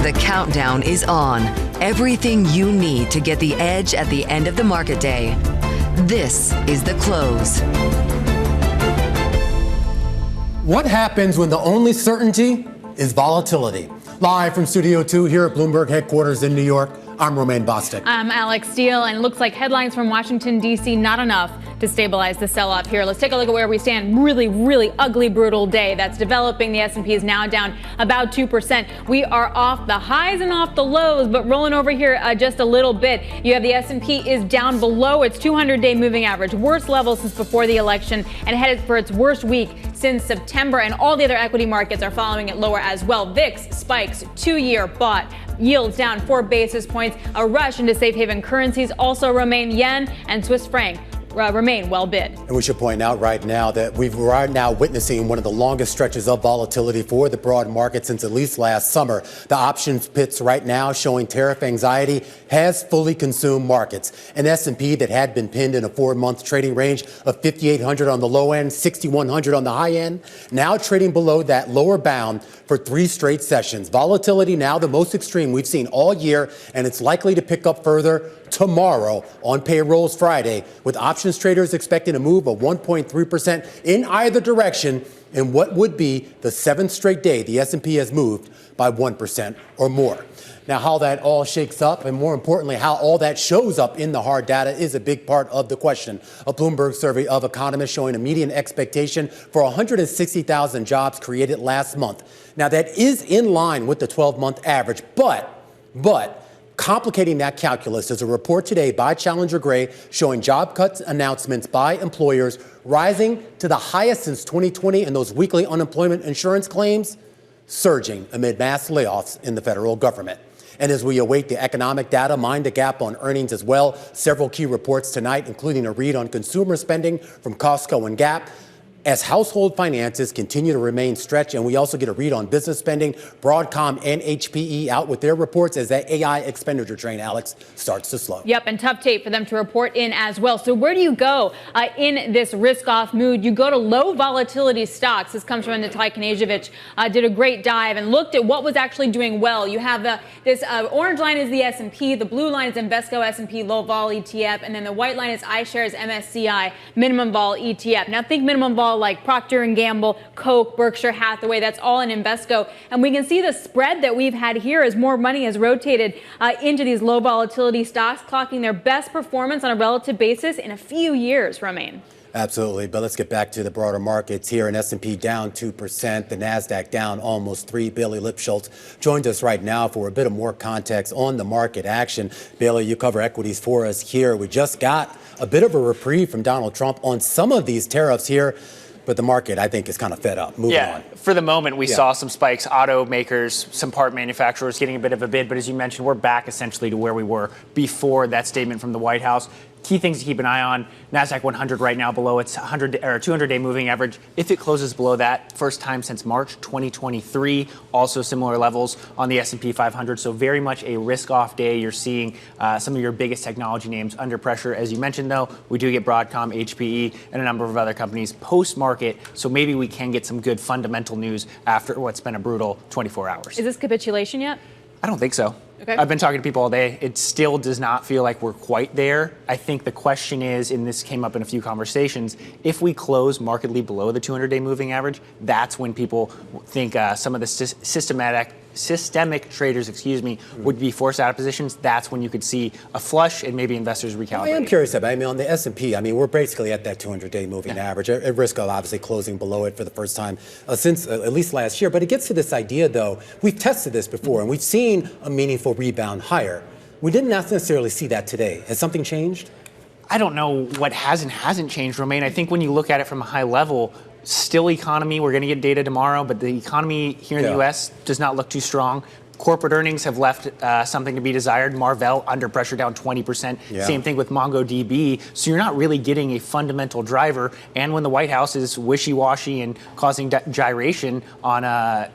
The countdown is on. Everything you need to get the edge at the end of the market day. This is The Close. What happens when the only certainty is volatility? Live from Studio 2 here at Bloomberg headquarters in New York, I'm Romaine Bostick. I'm Alex Steele, and it looks like headlines from Washington, D.C. not enough to stabilize the sell-off here. Let's take a look at where we stand. Really ugly, brutal day that's developing. The S&P is now down about 2%. We are off the highs and off the lows, but rolling over here just a little bit. You have the S&P is down below its 200-day moving average, worst level since before the election, and headed for its worst week since September. And all the other equity markets are following it lower as well. VIX spikes, 2-year bought. Yields down 4 basis points. A rush into safe haven currencies also remain. Yen and Swiss franc remain well bid. And we should point out right now that we're right now witnessing one of the longest stretches of volatility for the broad market since at least last summer. The options pits right now showing tariff anxiety has fully consumed markets. An S&P that had been pinned in a 4-month trading range of 5,800 on the low end, 6,100 on the high end, now trading below that lower bound for 3 straight sessions. Volatility now the most extreme we've seen all year, and it's likely to pick up further tomorrow on payrolls Friday, with options traders expecting a move of 1.3% in either direction in what would be the 7th straight day the S&P has moved by 1% or more. Now, how that all shakes up, and more importantly, how all that shows up in the hard data is a big part of the question. A Bloomberg survey of economists showing a median expectation for 160,000 jobs created last month. Now, that is in line with the 12-month average, but complicating that calculus is a report today by Challenger Gray showing job cuts announcements by employers rising to the highest since 2020, and those weekly unemployment insurance claims surging amid mass layoffs in the federal government. And as we await the economic data, mind the gap on earnings as well. Several key reports tonight, including a read on consumer spending from Costco and Gap, as household finances continue to remain stretched. And we also get a read on business spending. Broadcom and HPE out with their reports as that AI expenditure train, Alex, starts to slow. Yep, and tough tape for them to report in as well. So where do you go in this risk-off mood? You go to low volatility stocks. This comes from Natalya Knežević, did a great dive and looked at what was actually doing well. You have this orange line is the S&P, the blue line is Invesco S&P low vol ETF, and then the white line is iShares MSCI minimum vol ETF. Now think minimum vol like Procter & Gamble, Coke, Berkshire Hathaway, that's all in Invesco. And we can see the spread that we've had here as more money has rotated into these low volatility stocks, clocking their best performance on a relative basis in a few years, Romaine. Absolutely. But let's get back to the broader markets here. An S&P down 2%, the NASDAQ down almost 3%. Bailey Lipschultz joins us right now for a bit of more context on the market action. Bailey, you cover equities for us here. We just got a bit of a reprieve from Donald Trump on some of these tariffs here. But the market, I think, is kind of fed up. Moving on. For the moment, we saw some spikes. Automakers, some part manufacturers getting a bit of a bid. But as you mentioned, we're back essentially to where we were before that statement from the White House. Key things to keep an eye on. NASDAQ 100 right now below its 200-day moving average. If it closes below that, first time since March 2023. Also similar levels on the S&P 500. So very much a risk-off day. You're seeing some of your biggest technology names under pressure. As you mentioned, though, we do get Broadcom, HPE, and a number of other companies post-market. So maybe we can get some good fundamental news after what's been a brutal 24 hours. Is this capitulation yet? I don't think so. Okay. I've been talking to people all day. It still does not feel like we're quite there. I think the question is, and this came up in a few conversations, if we close markedly below the 200-day moving average, that's when people think some of the systemic traders, would be forced out of positions. That's when you could see a flush and maybe investors recalibrate. I am curious about, on the S&P, we're basically at that 200-day moving average, at risk of obviously closing below it for the first time since at least last year. But it gets to this idea, though, we've tested this before, and we've seen a meaningful rebound higher. We didn't necessarily see that today. Has something changed? I don't know what hasn't changed, Romaine. I think when you look at it from a high level, still economy, we're going to get data tomorrow, but the economy here in the U.S. does not look too strong. Corporate earnings have left something to be desired. Marvell under pressure, down 20%. Same thing with MongoDB. So you're not really getting a fundamental driver. And when the White House is wishy-washy and causing gyration on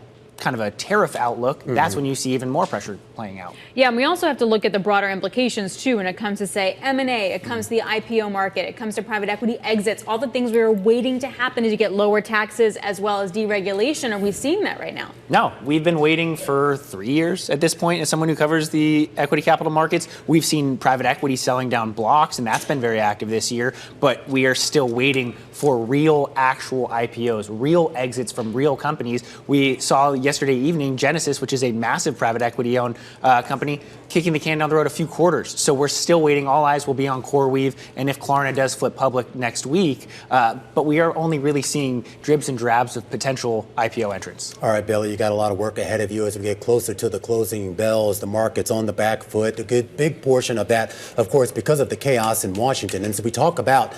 kind of a tariff outlook, that's when you see even more pressure playing out. Yeah, and we also have to look at the broader implications too when it comes to, say, M&A, it comes to the IPO market, it comes to private equity exits, all the things we were waiting to happen to get lower taxes as well as deregulation. Are we seeing that right now? No, we've been waiting for 3 years at this point. As someone who covers the equity capital markets, we've seen private equity selling down blocks, and that's been very active this year. But we are still waiting for real, actual IPOs, real exits from real companies. We saw yesterday evening Genesis, which is a massive private equity-owned company, kicking the can down the road a few quarters. So we're still waiting. All eyes will be on CoreWeave and if Klarna does flip public next week. But we are only really seeing dribs and drabs of potential IPO entrants. All right, Bailey, you got a lot of work ahead of you as we get closer to the closing bells. The market's on the back foot. A good big portion of that, of course, because of the chaos in Washington. And so we talk about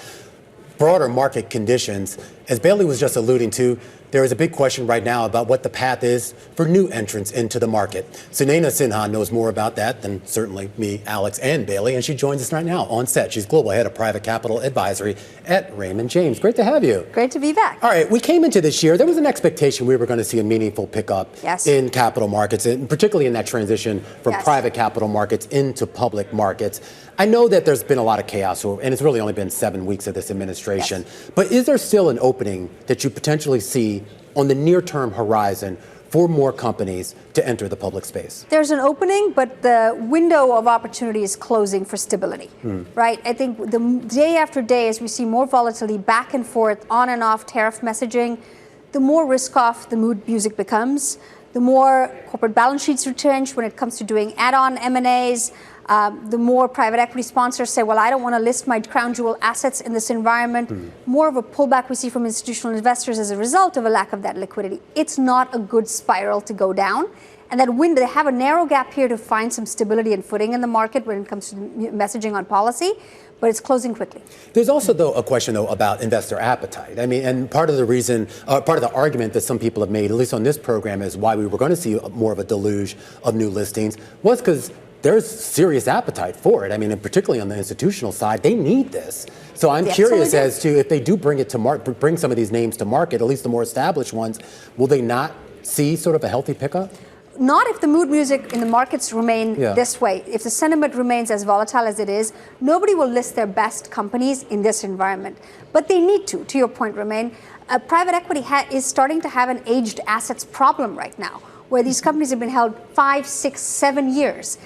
broader market conditions. As Bailey was just alluding to, there is a big question right now about what the path is for new entrants into the market. Sunaina Sinha knows more about that than certainly me, Alex, and Bailey, and she joins us right now on set. She's Global Head of Private Capital Advisory at Raymond James. Great to have you. Great to be back. All right, we came into this year, there was an expectation we were going to see a meaningful pickup in capital markets, and particularly in that transition from private capital markets into public markets. I know that there's been a lot of chaos, and it's really only been 7 weeks of this administration, but is there still an opening that you potentially see on the near-term horizon for more companies to enter the public space? There's an opening, but the window of opportunity is closing for stability, right? I think the day after day, as we see more volatility back and forth, on and off tariff messaging, the more risk-off the mood music becomes, the more corporate balance sheets retrench when it comes to doing add-on M&As, the more private equity sponsors say, well, I don't want to list my crown jewel assets in this environment. More of a pullback we see from institutional investors as a result of a lack of that liquidity. It's not a good spiral to go down. And that window, they have a narrow gap here to find some stability and footing in the market when it comes to messaging on policy, but it's closing quickly. There's also, though, a question, though, about investor appetite. I mean, and part of the reason, part of the argument that some people have made, at least on this program, is why we were going to see more of a deluge of new listings was because there's serious appetite for it. I mean, and particularly on the institutional side, they need this. So I'm curious as to if they do bring it to bring some of these names to market, at least the more established ones, will they not see sort of a healthy pickup? Not if the mood music in the markets remain this way. If the sentiment remains as volatile as it is, nobody will list their best companies in this environment. But they need to your point, Romain. Private equity is starting to have an aged assets problem right now, where these companies have been held 5, 6, 7 years.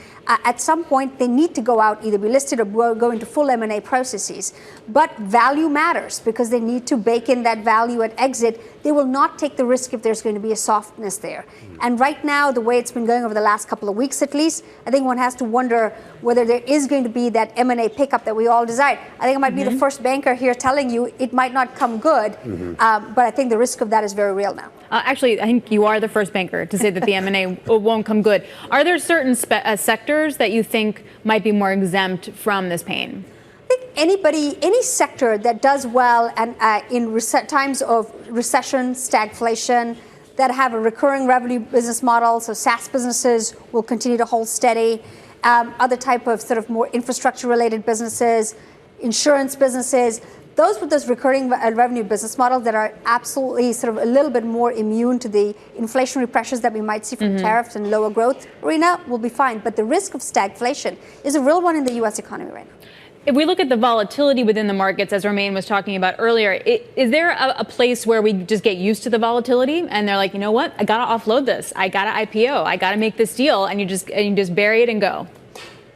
At some point, they need to go out, either be listed or go into full M&A processes. But value matters because they need to bake in that value at exit. They will not take the risk if there's going to be a softness there. And right now, the way it's been going over the last couple of weeks at least, I think one has to wonder whether there is going to be that M&A pickup that we all desire. I think I might be the first banker here telling you it might not come good, but I think the risk of that is very real now. Actually, I think you are the first banker to say that the M&A won't come good. Are there certain sectors that you think might be more exempt from this pain? I think any sector that does well and in times of recession, stagflation, that have a recurring revenue business model, so SaaS businesses will continue to hold steady. Other type of sort of more infrastructure-related businesses, insurance businesses, those with those recurring revenue business models that are absolutely sort of a little bit more immune to the inflationary pressures that we might see from tariffs and lower growth arena will be fine. But the risk of stagflation is a real one in the U.S. economy right now. If we look at the volatility within the markets, as Romain was talking about earlier, is there a place where we just get used to the volatility and they're like, you know what, I got to offload this. I got to IPO. I got to make this deal. And you just bury it and go.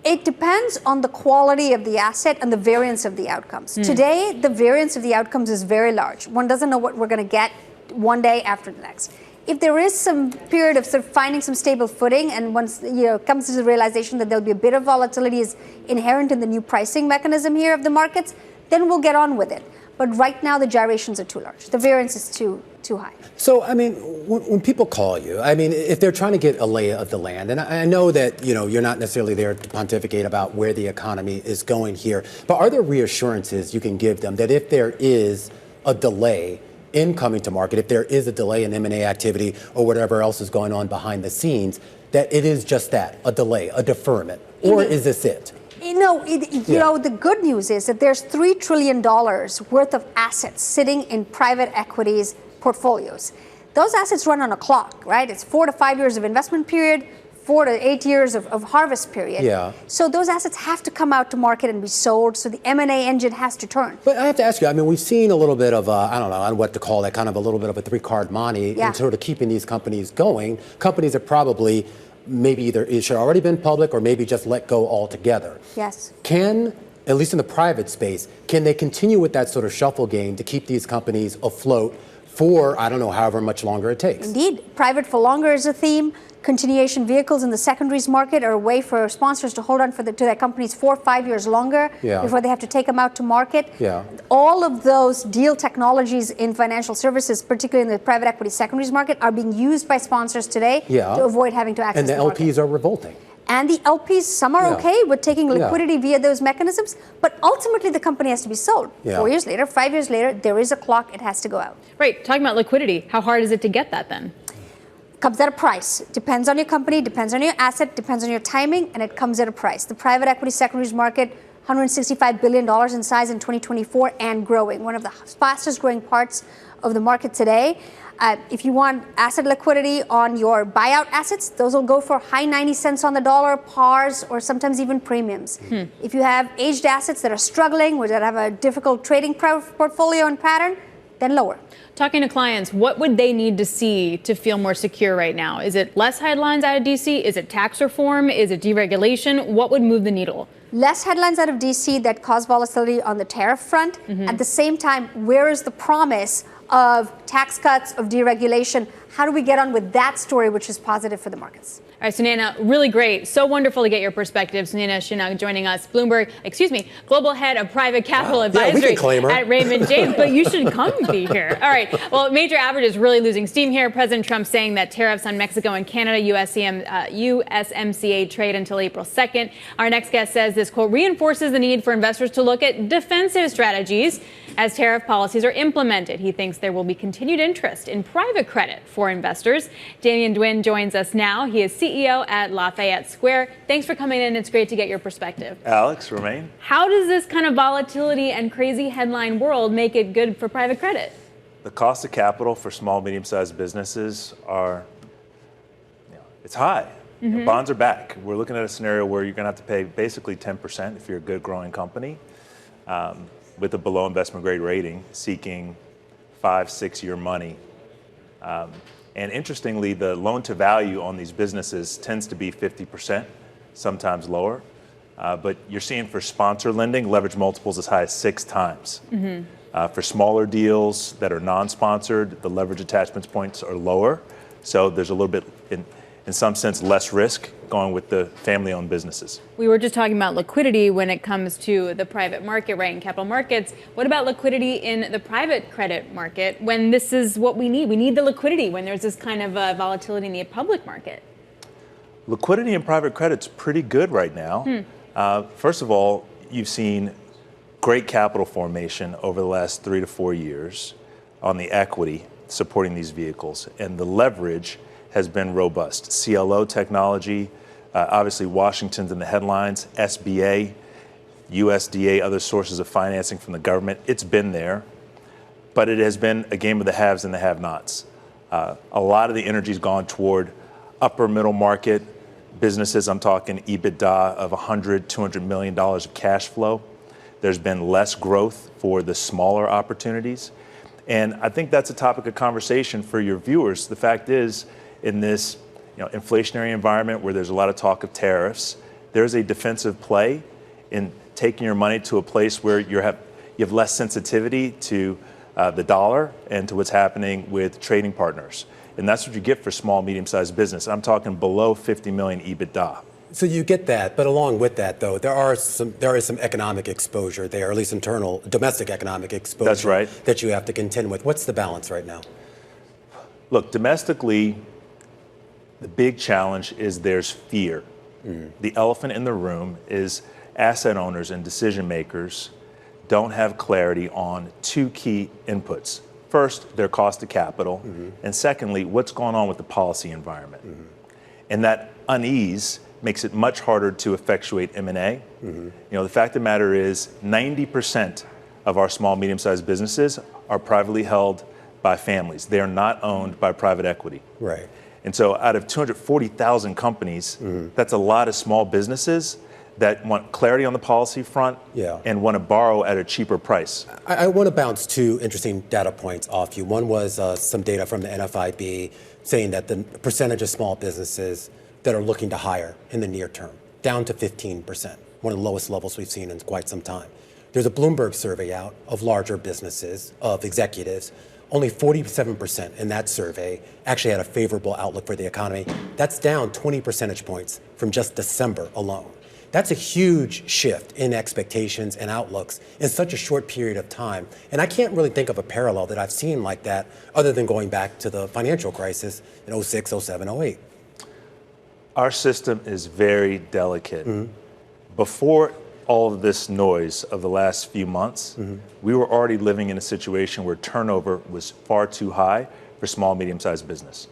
It depends on the quality of the asset and the variance of the outcomes. Today, the variance of the outcomes is very large. One doesn't know what we're going to get one day after the next. If there is some period of sort of finding some stable footing and once comes to the realization that there'll be a bit of volatility is inherent in the new pricing mechanism here of the markets, then we'll get on with it. But right now the gyrations are too large. The variance is too high. So, I mean, when people call you, I mean, if they're trying to get a lay of the land, and I know that, you're not necessarily there to pontificate about where the economy is going here, but are there reassurances you can give them that if there is a delay in coming to market, if there is a delay in M&A activity or whatever else is going on behind the scenes, that it is just that, a delay, a deferment, or is this it? The good news is that there's $3 trillion worth of assets sitting in private equities portfolios. those assets run on a clock, right? It's 4 to 5 years of investment period, 4 to 8 years of harvest period. Yeah. So those assets have to come out to market and be sold. So the M&A engine has to turn. But I have to ask you, I mean, we've seen a little bit of, I don't know what to call that, kind of a little bit of a three-card monte in sort of keeping these companies going. Companies that probably maybe either it should already been public or maybe just let go altogether. Yes. Can, at least in the private space, can they continue with that sort of shuffle game to keep these companies afloat for, I don't know, however much longer it takes? Indeed. Private for longer is a theme. Continuation vehicles in the secondaries market are a way for sponsors to hold on to their companies 4 or 5 years longer before they have to take them out to market. Yeah. All of those deal technologies in financial services, particularly in the private equity secondaries market, are being used by sponsors today to avoid having to access the market. And the LPs are revolting. And the LPs, some are okay with taking liquidity via those mechanisms, but ultimately the company has to be sold. 4 years later, 5 years later, there is a clock, it has to go out. Right, talking about liquidity, how hard is it to get that then? Comes at a price. Depends on your company, depends on your asset, depends on your timing, and it comes at a price. The private equity secondaries market, $165 billion in size in 2024 and growing. One of the fastest growing parts of the market today. If you want asset liquidity on your buyout assets, those will go for high 90 cents on the dollar, pars, or sometimes even premiums. If you have aged assets that are struggling or that have a difficult trading portfolio and pattern, then lower. Talking to clients, what would they need to see to feel more secure right now? Is it less headlines out of DC? Is it tax reform? Is it deregulation? What would move the needle? Less headlines out of DC that cause volatility on the tariff front. At the same time, where is the promise of tax cuts, of deregulation? How do we get on with that story, which is positive for the markets? All right, Sunaina, really great. So wonderful to get your perspective. Sunaina Sinha joining us, Global Head of Private Capital Advisory at Raymond James. But you should come be here. All right. Well, major averages really losing steam here. President Trump saying that tariffs on Mexico and Canada, USMCA trade until April 2nd. Our next guest says this, quote, reinforces the need for investors to look at defensive strategies as tariff policies are implemented. He thinks there will be continued interest in private credit for investors. Damien Dwin joins us now. He is CEO at Lafayette Square. Thanks for coming in. It's great to get your perspective. Alex, Romaine. How does this kind of volatility and crazy headline world make it good for private credit? The cost of capital for small, medium-sized businesses it's high. Bonds are back. We're looking at a scenario where you're going to have to pay basically 10% if you're a good growing company with a below investment grade rating, seeking 5-6 year money. And interestingly, the loan to value on these businesses tends to be 50%, sometimes lower. But you're seeing for sponsor lending, leverage multiples as high as 6 times. For smaller deals that are non-sponsored, the leverage attachment points are lower. So there's a little bit, in some sense, less risk going with the family-owned businesses. We were just talking about liquidity when it comes to the private market, right, in capital markets. What about liquidity in the private credit market when this is what we need? We need the liquidity when there's this kind of volatility in the public market. Liquidity in private credit's pretty good right now. First of all, you've seen great capital formation over the last 3 to 4 years on the equity supporting these vehicles, and the leverage has been robust. CLO technology, obviously Washington's in the headlines, SBA, USDA, other sources of financing from the government. It's been there, but it has been a game of the haves and the have-nots. A lot of the energy's gone toward upper middle market businesses. I'm talking EBITDA of $100, $200 million of cash flow. There's been less growth for the smaller opportunities. And I think that's a topic of conversation for your viewers. The fact is, in this inflationary environment where there's a lot of talk of tariffs, there's a defensive play in taking your money to a place where you have less sensitivity to the dollar and to what's happening with trading partners. And that's what you get for small, medium-sized business. I'm talking below 50 million EBITDA. So you get that, but along with that, though, there is some economic exposure there, or at least internal, domestic economic exposure. That's right. That you have to contend with. What's the balance right now? Look, domestically, the big challenge is there's fear. The elephant in the room is asset owners and decision makers don't have clarity on 2 key inputs. First, their cost of capital, and secondly, what's going on with the policy environment. And that unease makes it much harder to effectuate M&A. The fact of the matter is 90% of our small, medium-sized businesses are privately held by families. They are not owned by private equity. Right. And so out of 240,000 companies, that's a lot of small businesses that want clarity on the policy front and want to borrow at a cheaper price. I want to bounce two interesting data points off you. One was some data from the NFIB saying that the percentage of small businesses that are looking to hire in the near term, down to 15%, one of the lowest levels we've seen in quite some time. There's a Bloomberg survey out of larger businesses, of executives. Only 47% in that survey actually had a favorable outlook for the economy. That's down 20 percentage points from just December alone. That's a huge shift in expectations and outlooks in such a short period of time. And I can't really think of a parallel that I've seen like that other than going back to the financial crisis in 06, 07, 08. Our system is very delicate. Before all of this noise of the last few months, we were already living in a situation where turnover was far too high for small, medium-sized business.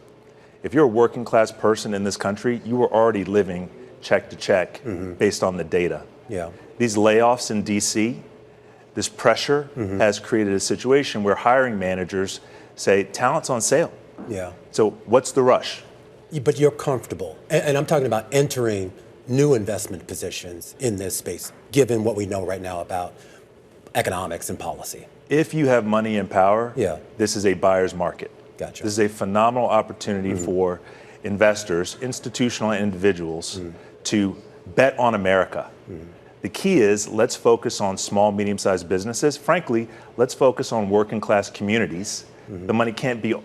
If you're a working class person in this country, you were already living check to check based on the data. These layoffs in DC, this pressure has created a situation where hiring managers say talent's on sale. So what's the rush? But you're comfortable, and I'm talking about entering new investment positions in this space, given what we know right now about economics and policy. If you have money and power, this is a buyer's market. Gotcha. This is a phenomenal opportunity for investors, institutional and individuals, to bet on America. The key is let's focus on small, medium-sized businesses. Frankly, let's focus on working class communities. The money can't be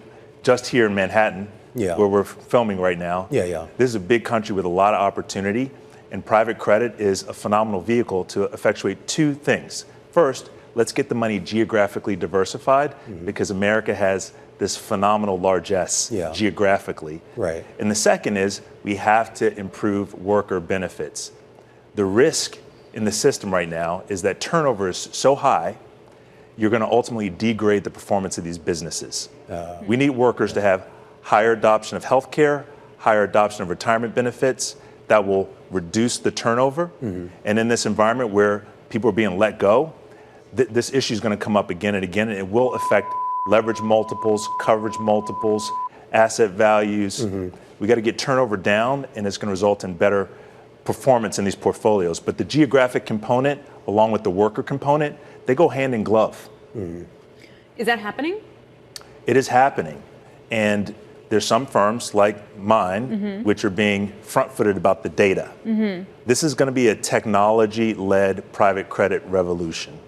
just here in Manhattan, where we're filming right now. This is a big country with a lot of opportunity, and private credit is a phenomenal vehicle to effectuate two things. First, let's get the money geographically diversified because America has this phenomenal largesse geographically. And the second is we have to improve worker benefits. The risk in the system right now is that turnover is so high, you're going to ultimately degrade the performance of these businesses. We need workers to have higher adoption of health care, higher adoption of retirement benefits that will reduce the turnover. And in this environment where people are being let go, this issue is going to come up again and again, and it will affect leverage multiples, coverage multiples, asset values. We got to get turnover down, and it's going to result in better performance in these portfolios. But the geographic component, along with the worker component, they go hand in glove. Is that happening? It is happening. And there's some firms like mine, which are being front-footed about the data. This is going to be a technology-led private credit revolution.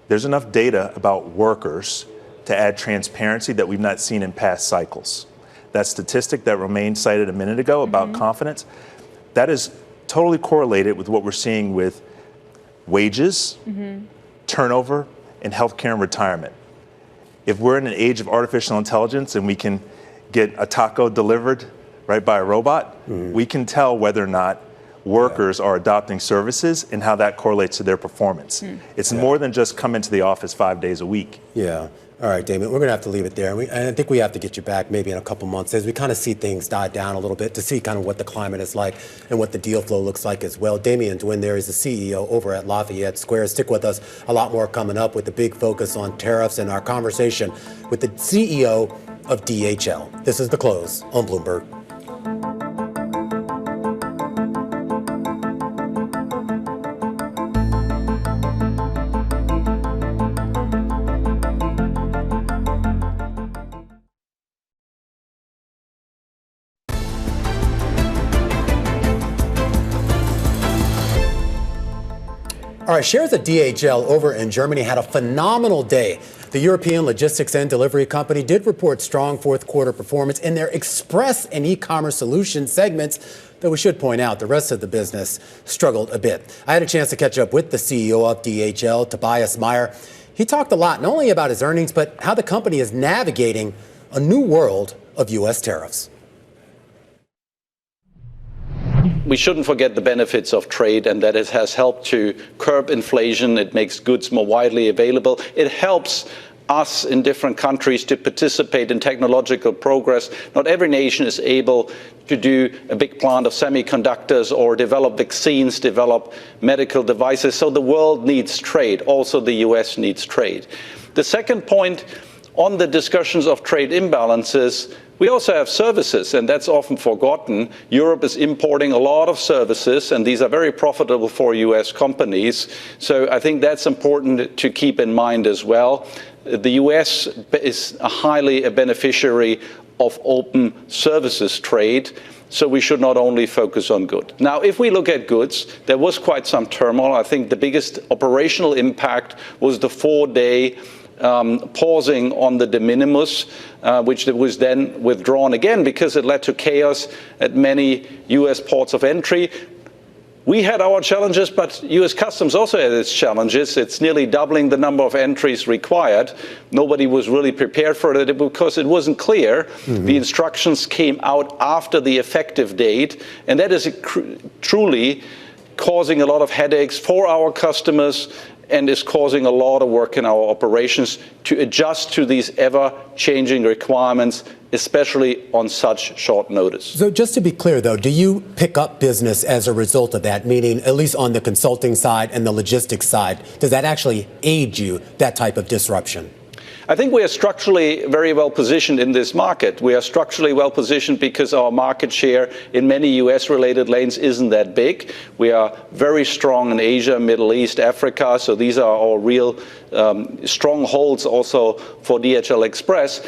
There's enough data about workers to add transparency that we've not seen in past cycles. That statistic that Romain cited a minute ago about confidence, that is totally correlated with what we're seeing with wages, turnover, and healthcare and retirement. If we're in an age of artificial intelligence and we can get a taco delivered right by a robot, we can tell whether or not workers are adopting services and how that correlates to their performance. It's more than just come into the office 5 days a week. All right, Damien, we're going to have to leave it there. And I think we have to get you back maybe in a couple months as we kind of see things die down a little bit to see kind of what the climate is like and what the deal flow looks like as well. Damien Dwin there is the CEO over at Lafayette Square. Stick with us. A lot more coming up with the big focus on tariffs and our conversation with the CEO of DHL. This is The Close on Bloomberg. All right, shares of DHL over in Germany had a phenomenal day. The European logistics and delivery company did report strong fourth quarter performance in their express and e-commerce solutions segments, though we should point out the rest of the business struggled a bit. I had a chance to catch up with the CEO of DHL, Tobias Meyer. He talked a lot, not only about his earnings, but how the company is navigating a new world of U.S. tariffs. We shouldn't forget the benefits of trade and that it has helped to curb inflation. It makes goods more widely available. It helps us in different countries to participate in technological progress. Not every nation is able to do a big plant of semiconductors or develop vaccines, develop medical devices. So the world needs trade. Also, the U.S. needs trade. The second point on the discussions of trade imbalances, we also have services, and that's often forgotten. Europe is importing a lot of services, and these are very profitable for US companies. So I think that's important to keep in mind as well. The US is highly a beneficiary of open services trade. So we should not only focus on good. Now, if we look at goods, there was quite some turmoil. I think the biggest operational impact was the 4-day pausing on the de minimis, which was then withdrawn again because it led to chaos at many U.S. ports of entry. We had our challenges, but U.S. Customs also had its challenges. It's nearly doubling the number of entries required. Nobody was really prepared for it because it wasn't clear. The instructions came out after the effective date, and that is truly causing a lot of headaches for our customers and is causing a lot of work in our operations to adjust to these ever-changing requirements, especially on such short notice. So just to be clear, though, do you pick up business as a result of that, meaning at least on the consulting side and the logistics side? Does that actually aid you, that type of disruption? I think we are structurally very well positioned in this market. We are structurally well positioned because our market share in many US-related lanes isn't that big. We are very strong in Asia, Middle East, Africa. So these are our real strongholds also for DHL Express.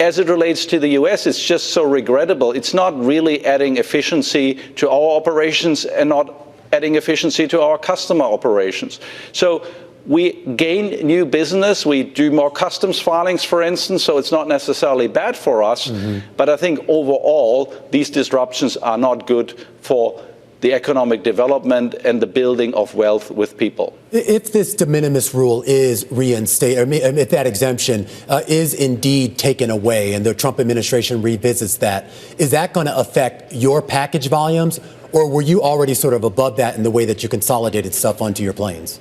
As it relates to the US, it's just so regrettable. It's not really adding efficiency to our operations and not adding efficiency to our customer operations. So we gain new business. We do more customs filings, for instance, so it's not necessarily bad for us. But I think overall, these disruptions are not good for the economic development and the building of wealth with people. If this de minimis rule is reinstated, if that exemption is indeed taken away and the Trump administration revisits that, is that going to affect your package volumes, or were you already sort of above that in the way that you consolidated stuff onto your planes?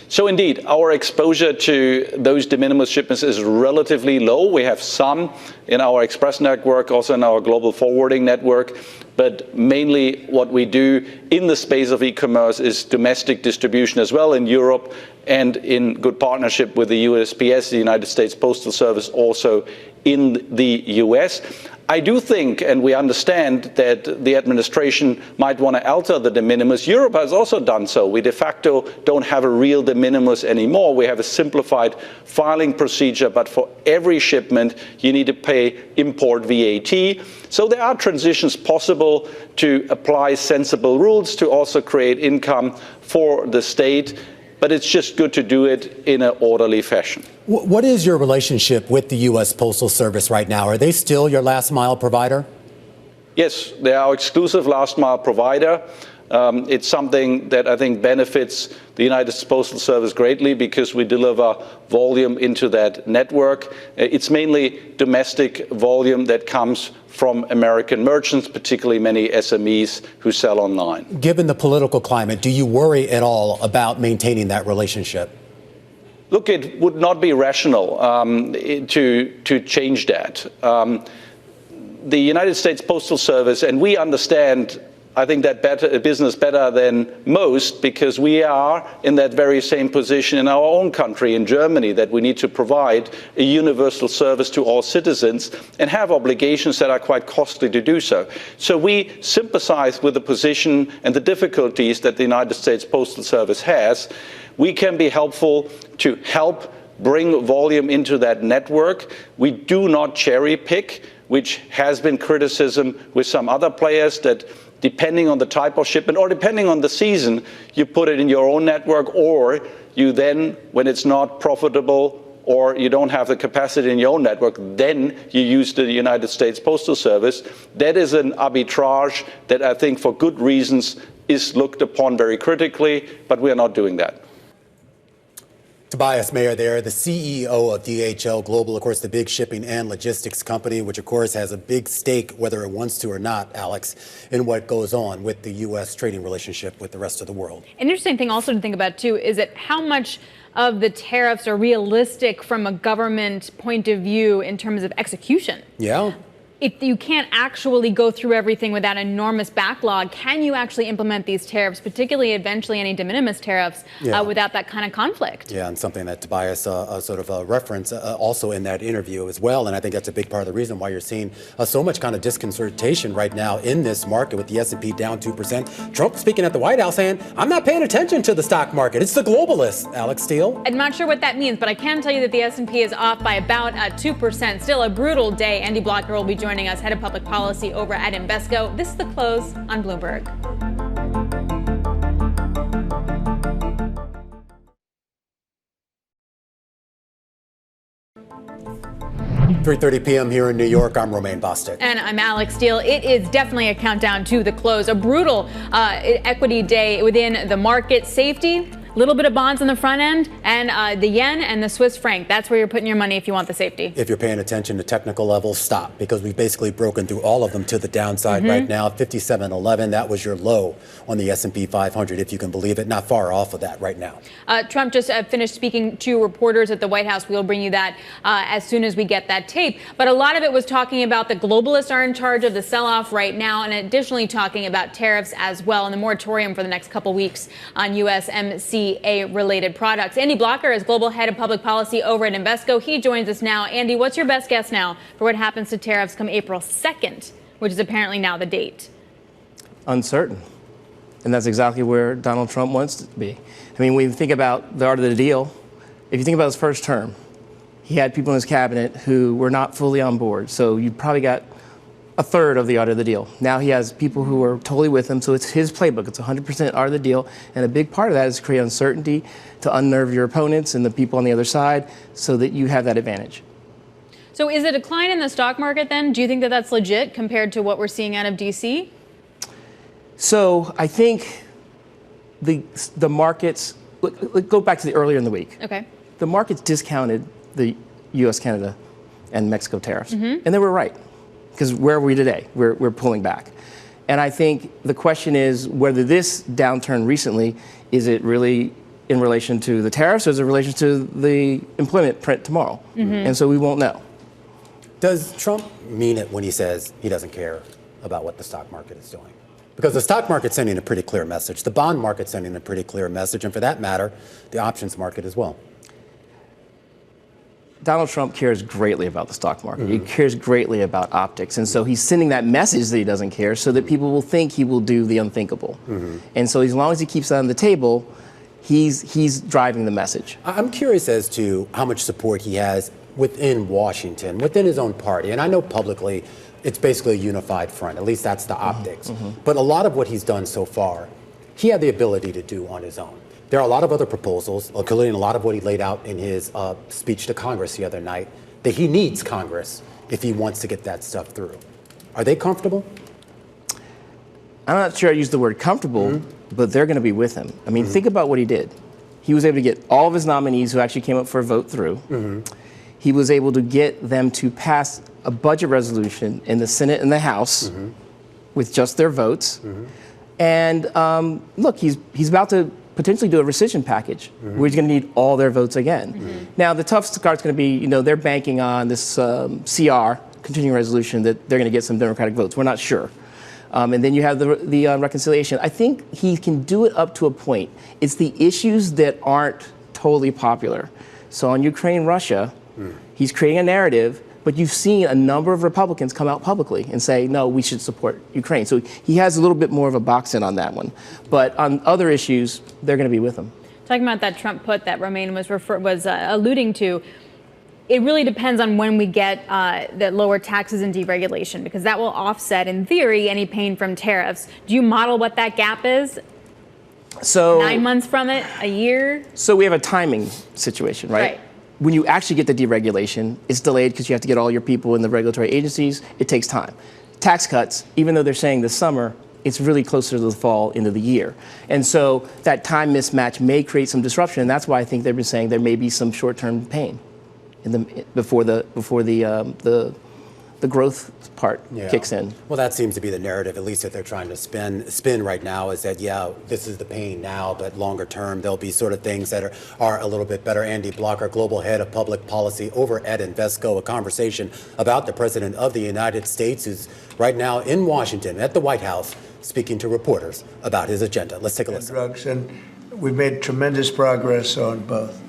So indeed, our exposure to those de minimis shipments is relatively low. We have some in our express network, also in our global forwarding network. But mainly what we do in the space of e-commerce is domestic distribution as well in Europe and in good partnership with the USPS, the United States Postal Service, also in the US. I do think, and we understand, that the administration might want to alter the de minimis. Europe has also done so. We de facto don't have a real de minimis anymore. We have a simplified filing procedure, but for every shipment, you need to pay import VAT. So there are transitions possible to apply sensible rules to also create income for the state. But it's just good to do it in an orderly fashion. What is your relationship with the U.S. Postal Service right now? Are they still your last mile provider? Yes, they are our exclusive last mile provider. It's something that I think benefits the United States Postal Service greatly because we deliver volume into that network. It's mainly domestic volume that comes from American merchants, particularly many SMEs who sell online. Given the political climate, do you worry at all about maintaining that relationship? Look, it would not be rational to change that. The United States Postal Service, and we understand, I think, that business better than most because we are in that very same position in our own country, in Germany, that we need to provide a universal service to all citizens and have obligations that are quite costly to do so. So we sympathize with the position and the difficulties that the United States Postal Service has. We can be helpful to help bring volume into that network. We do not cherry pick, which has been criticism with some other players, that depending on the type of shipment or depending on the season, you put it in your own network, or you then, when it's not profitable or you don't have the capacity in your own network, then you use the United States Postal Service. That is an arbitrage that I think for good reasons is looked upon very critically, but we are not doing that. Tobias Meyer there, the CEO of DHL Global, of course, the big shipping and logistics company, which, of course, has a big stake, whether it wants to or not, Alex, in what goes on with the U.S. trading relationship with the rest of the world. An interesting thing also to think about, too, is that how much of the tariffs are realistic from a government point of view in terms of execution. Yeah. if you can't actually go through everything without an enormous backlog, can you actually implement these tariffs, particularly eventually any de minimis tariffs, without that kind of conflict? Yeah, and something that Tobias sort of referenced also in that interview as well. And I think that's a big part of the reason why you're seeing so much kind of disconcertation right now in this market with the S&P down 2%. Trump speaking at the White House saying, I'm not paying attention to the stock market. It's the globalists, Alex Steele. I'm not sure what that means, but I can tell you that the S&P is off by about 2%. Still a brutal day. Andy Blocker will be joining us, head of public policy over at Invesco. This is The Close on Bloomberg. 3:30 p.m. here in New York. I'm Romaine Bostick. And I'm Alex Steele. it is definitely a countdown to the close. A brutal equity day within the market. Safety, a little bit of bonds on the front end, and the yen and the Swiss franc. That's where you're putting your money if you want the safety. If you're paying attention to technical levels, stop, because we've basically broken through all of them to the downside right now. 57.11, that was your low on the S&P 500, if you can believe it. Not far off of that right now. Trump just finished speaking to reporters at the White House. We'll bring you that as soon as we get that tape. But a lot of it was talking about the globalists are in charge of the sell-off right now, and additionally talking about tariffs as well, and the moratorium for the next couple weeks on USMCA-related products. Andy Blocker is global head of public policy over at Invesco. He joins us now. Andy, what's your best guess now for what happens to tariffs come April 2nd, which is apparently now the date? Uncertain. And that's exactly where Donald Trump wants to be. I mean, when you think about the art of the deal, if you think about his first term, he had people in his cabinet who were not fully on board. So you probably got a third of the art of the deal. Now he has people who are totally with him. So it's his playbook. It's 100% art of the deal. And a big part of that is to create uncertainty, to unnerve your opponents and the people on the other side so that you have that advantage. So is a decline in the stock market then? Do you think that that's legit compared to what we're seeing out of D.C.? So I think the markets, go back to the earlier in the week. Okay. The markets discounted the U.S., Canada, and Mexico tariffs. And they were right. Because where are we today? We're pulling back. And I think the question is whether this downturn recently, is it really in relation to the tariffs or is it in relation to the employment print tomorrow? And so we won't know. Does Trump mean it when he says he doesn't care about what the stock market is doing? Because the stock market's sending a pretty clear message. The bond market's sending a pretty clear message. And for that matter, the options market as well. Donald Trump cares greatly about the stock market. He cares greatly about optics. And so he's sending that message that he doesn't care so that people will think he will do the unthinkable. And so as long as he keeps that on the table, he's driving the message. I'm curious as to how much support he has within Washington, within his own party. And I know publicly it's basically a unified front. At least that's the optics. But a lot of what he's done so far, he had the ability to do on his own. There are a lot of other proposals, including a lot of what he laid out in his speech to Congress the other night, that he needs Congress if he wants to get that stuff through. Are they comfortable? I'm not sure I use the word comfortable, but they're going to be with him. I mean, think about what he did. He was able to get all of his nominees who actually came up for a vote through. He was able to get them to pass a budget resolution in the Senate and the House with just their votes. And look, he's about to potentially do a rescission package where he's going to need all their votes again. Now, the tough part's going to be, they're banking on this CR, continuing resolution, that they're going to get some Democratic votes. We're not sure. And then you have the reconciliation. I think he can do it up to a point. It's the issues that aren't totally popular. So on Ukraine, Russia, he's creating a narrative, but you've seen a number of Republicans come out publicly and say, no, we should support Ukraine. So he has a little bit more of a box in on that one. But on other issues, they're going to be with him. Talking about that Trump put that Romaine was alluding to, it really depends on when we get the lower taxes and deregulation, because that will offset, in theory, any pain from tariffs. Do you model what that gap is? So 9 months from it, a year? So we have a timing situation, right? When you actually get the deregulation, it's delayed because you have to get all your people in the regulatory agencies. It takes time. Tax cuts, even though they're saying this summer, it's really closer to the fall into the year. And so that time mismatch may create some disruption. And that's why I think they've been saying there may be some short-term pain before the the growth part kicks in. Well, that seems to be the narrative, at least that they're trying to spin right now, is that, this is the pain now, but longer term, there'll be sort of things that are a little bit better. Andy Blocker, Global Head of Public Policy over at Invesco, a conversation about the President of the United States, who's right now in Washington at the White House, speaking to reporters about his agenda. Let's take a listen. Drugs, and we've made tremendous progress on both.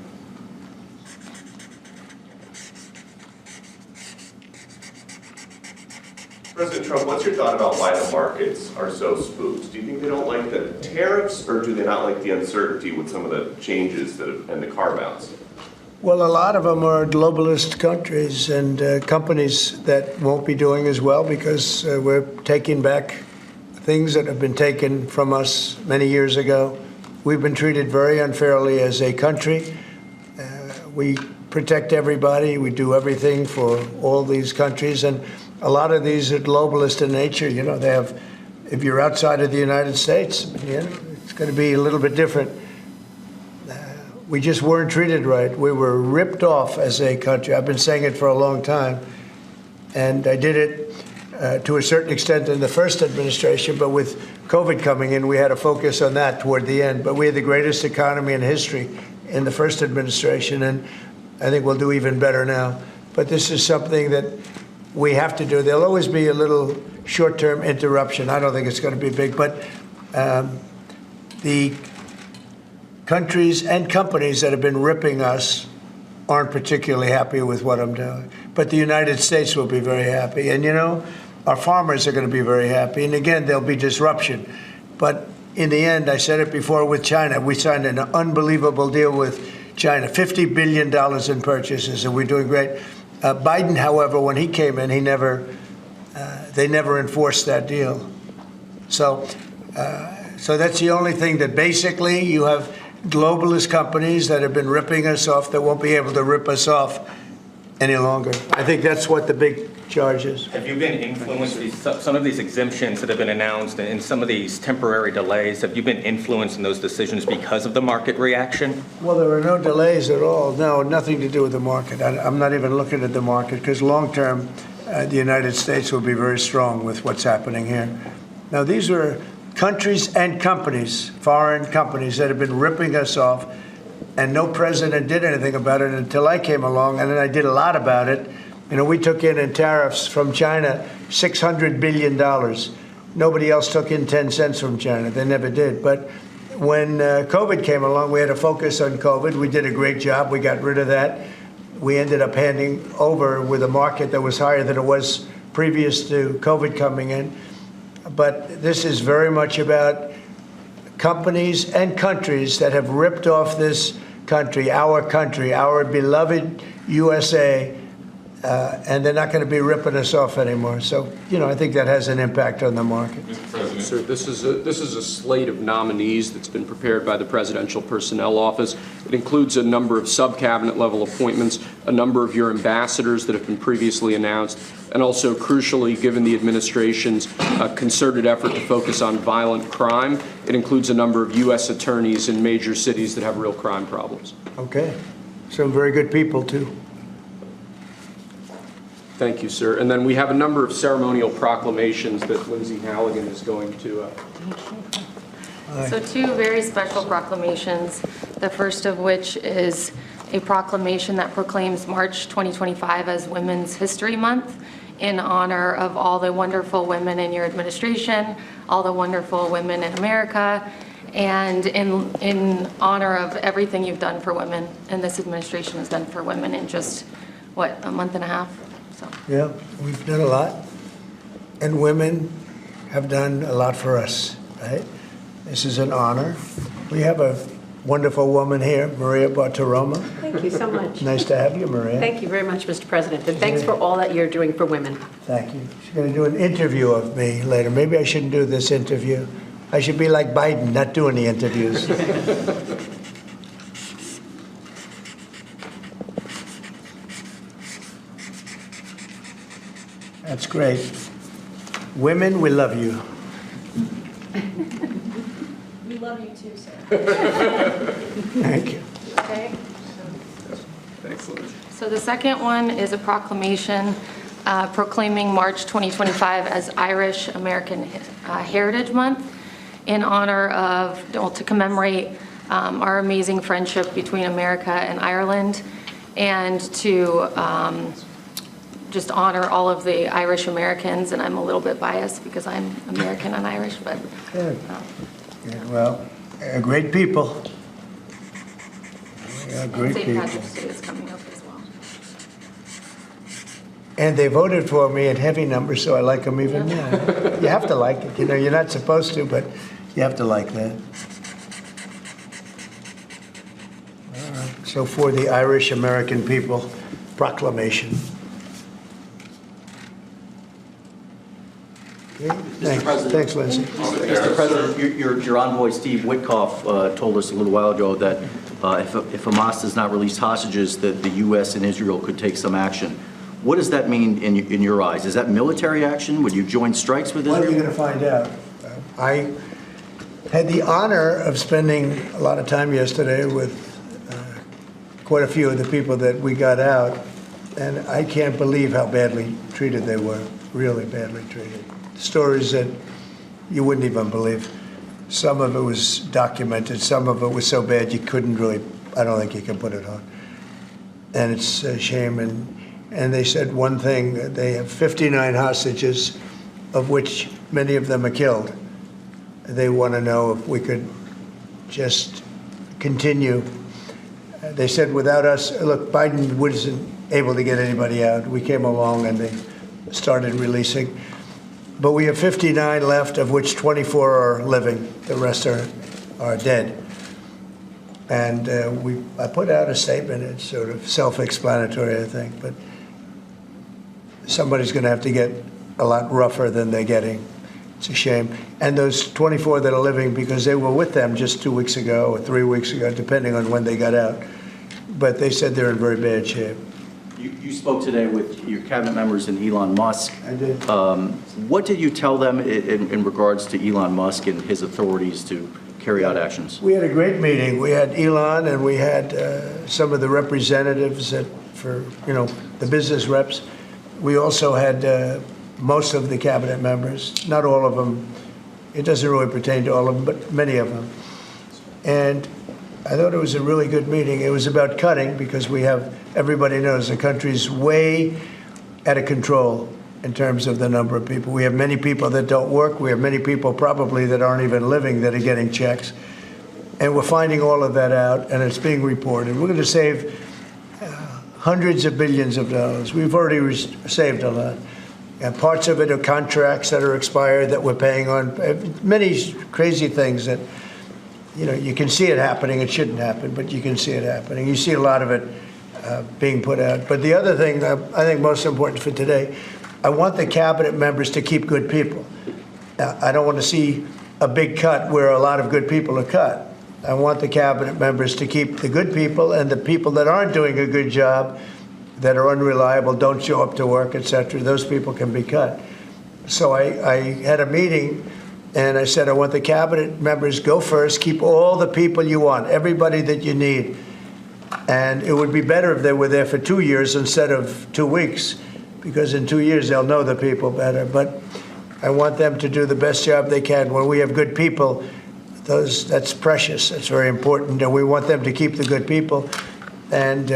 President Trump, what's your thought about why the markets are so spooked? Do you think they don't like the tariffs, or do they not like the uncertainty with some of the changes and the carve-outs? Well, a lot of them are globalist countries and companies that won't be doing as well because we're taking back things that have been taken from us many years ago. We've been treated very unfairly as a country. We protect everybody. We do everything for all these countries. And a lot of these are globalist in nature. They have, if you're outside of the United States, it's going to be a little bit different. We just weren't treated right. We were ripped off as a country. I've been saying it for a long time. And I did it to a certain extent in the first administration, but with COVID coming in, we had to focus on that toward the end. But we had the greatest economy in history in the first administration, and I think we'll do even better now. But this is something that we have to do. There'll always be a little short-term interruption. I don't think it's going to be big, but the countries and companies that have been ripping us aren't particularly happy with what I'm doing. But the United States will be very happy. And, our farmers are going to be very happy. And again, there'll be disruption. But in the end, I said it before with China, we signed an unbelievable deal with China, $50 billion in purchases, and we're doing great. Biden, however, when he came in, they never enforced that deal. So that's the only thing that basically you have globalist companies that have been ripping us off that won't be able to rip us off any longer. I think that's what the big charge is. Have you been influenced, some of these exemptions that have been announced and some of these temporary delays, have you been influenced in those decisions because of the market reaction? Well, there are no delays at all. No, nothing to do with the market. I'm not even looking at the market because long term, the United States will be very strong with what's happening here. Now, these are countries and companies, foreign companies, that have been ripping us off, and no president did anything about it until I came along, and then I did a lot about it. We took in tariffs from China $600 billion. Nobody else took in 10 cents from China. They never did. But when COVID came along, we had to focus on COVID. We did a great job. We got rid of that. We ended up handing over with a market that was higher than it was previous to COVID coming in. But this is very much about companies and countries that have ripped off this country, our beloved USA, and they're not going to be ripping us off anymore. So, I think that has an impact on the market. Mr. President, sir, this is a slate of nominees that's been prepared by the Presidential Personnel Office. It includes a number of sub-cabinet level appointments, a number of your ambassadors that have been previously announced, and also, crucially, given the administration's concerted effort to focus on violent crime, it includes a number of U.S. attorneys in major cities that have real crime problems. Okay. Some very good people, too. Thank you, sir. And then we have a number of ceremonial proclamations that Lindsay Halligan is going to. So two very special proclamations, the first of which is a proclamation that proclaims March 2025 as Women's History Month in honor of all the wonderful women in your administration, all the wonderful women in America, and in honor of everything you've done for women and this administration has done for women in just, a month and a half? Yeah, we've done a lot, and women have done a lot for us, right? This is an honor. We have a wonderful woman here, Maria Bartiromo. Thank you so much. Nice to have you, Maria. Thank you very much, Mr. President, and thanks for all that you're doing for women. Thank you. She's going to do an interview of me later. Maybe I shouldn't do this interview. I should be like Biden, not doing the interviews. That's great. Women, we love you. We love you too, sir. Thank you. Okay. Excellent. So the second one is a proclamation proclaiming March 2025 as Irish American Heritage Month in honor of, to commemorate our amazing friendship between America and Ireland, and to just honor all of the Irish Americans. And I'm a little bit biased because I'm American and Irish, but. Well, great people. Yeah, great St. people. Patrick's Day is coming up as well. And they voted for me in heavy numbers, so I like them even more. You have to like it. You know, you're not supposed to, but you have to like that. All right. So for the Irish American people, proclamation. Thanks, Lindsay. Mr. President, your envoy, Steve Witkoff, told us a little while ago that if Hamas does not release hostages, that the U.S. and Israel could take some action. What does that mean in your eyes? Is that military action? Would you join strikes with Israel? Well, you're going to find out. I had the honor of spending a lot of time yesterday with quite a few of the people that we got out, and I can't believe how badly treated they were, really badly treated. Stories that you wouldn't even believe. Some of it was documented. Some of it was so bad you couldn't really, I don't think you can put it on. And it's a shame. And they said one thing, they have 59 hostages, of which many of them are killed. They want to know if we could just continue. They said without us, look, Biden wasn't able to get anybody out. We came along and they started releasing. But we have 59 left, of which 24 are living. The rest are dead. And I put out a statement. It's sort of self-explanatory, I think. But somebody's going to have to get a lot rougher than they're getting. It's a shame. And those 24 that are living, because they were with them just 2 weeks ago or 3 weeks ago, depending on when they got out. But they said they're in very bad shape. You spoke today with your cabinet members and Elon Musk. I did. What did you tell them in regards to Elon Musk and his authorities to carry out actions? We had a great meeting. We had Elon and we had some of the representatives for the business reps. We also had most of the cabinet members, not all of them. It doesn't really pertain to all of them, but many of them. And I thought it was a really good meeting. It was about cutting because everybody knows the country's way out of control in terms of the number of people. We have many people that don't work. We have many people probably that aren't even living that are getting checks. And we're finding all of that out, and it's being reported. We're going to save hundreds of billions of dollars. We've already saved a lot. And parts of it are contracts that are expired that we're paying on. Many crazy things that, you can see it happening. It shouldn't happen, but you can see it happening. You see a lot of it being put out. But the other thing I think most important for today, I want the cabinet members to keep good people. I don't want to see a big cut where a lot of good people are cut. I want the cabinet members to keep the good people, and the people that aren't doing a good job, that are unreliable, don't show up to work, et cetera, those people can be cut. So I had a meeting, and I said, I want the cabinet members go first, keep all the people you want, everybody that you need. And it would be better if they were there for 2 years instead of 2 weeks, because in 2 years they'll know the people better. But I want them to do the best job they can. When we have good people, that's precious. That's very important. And we want them to keep the good people. And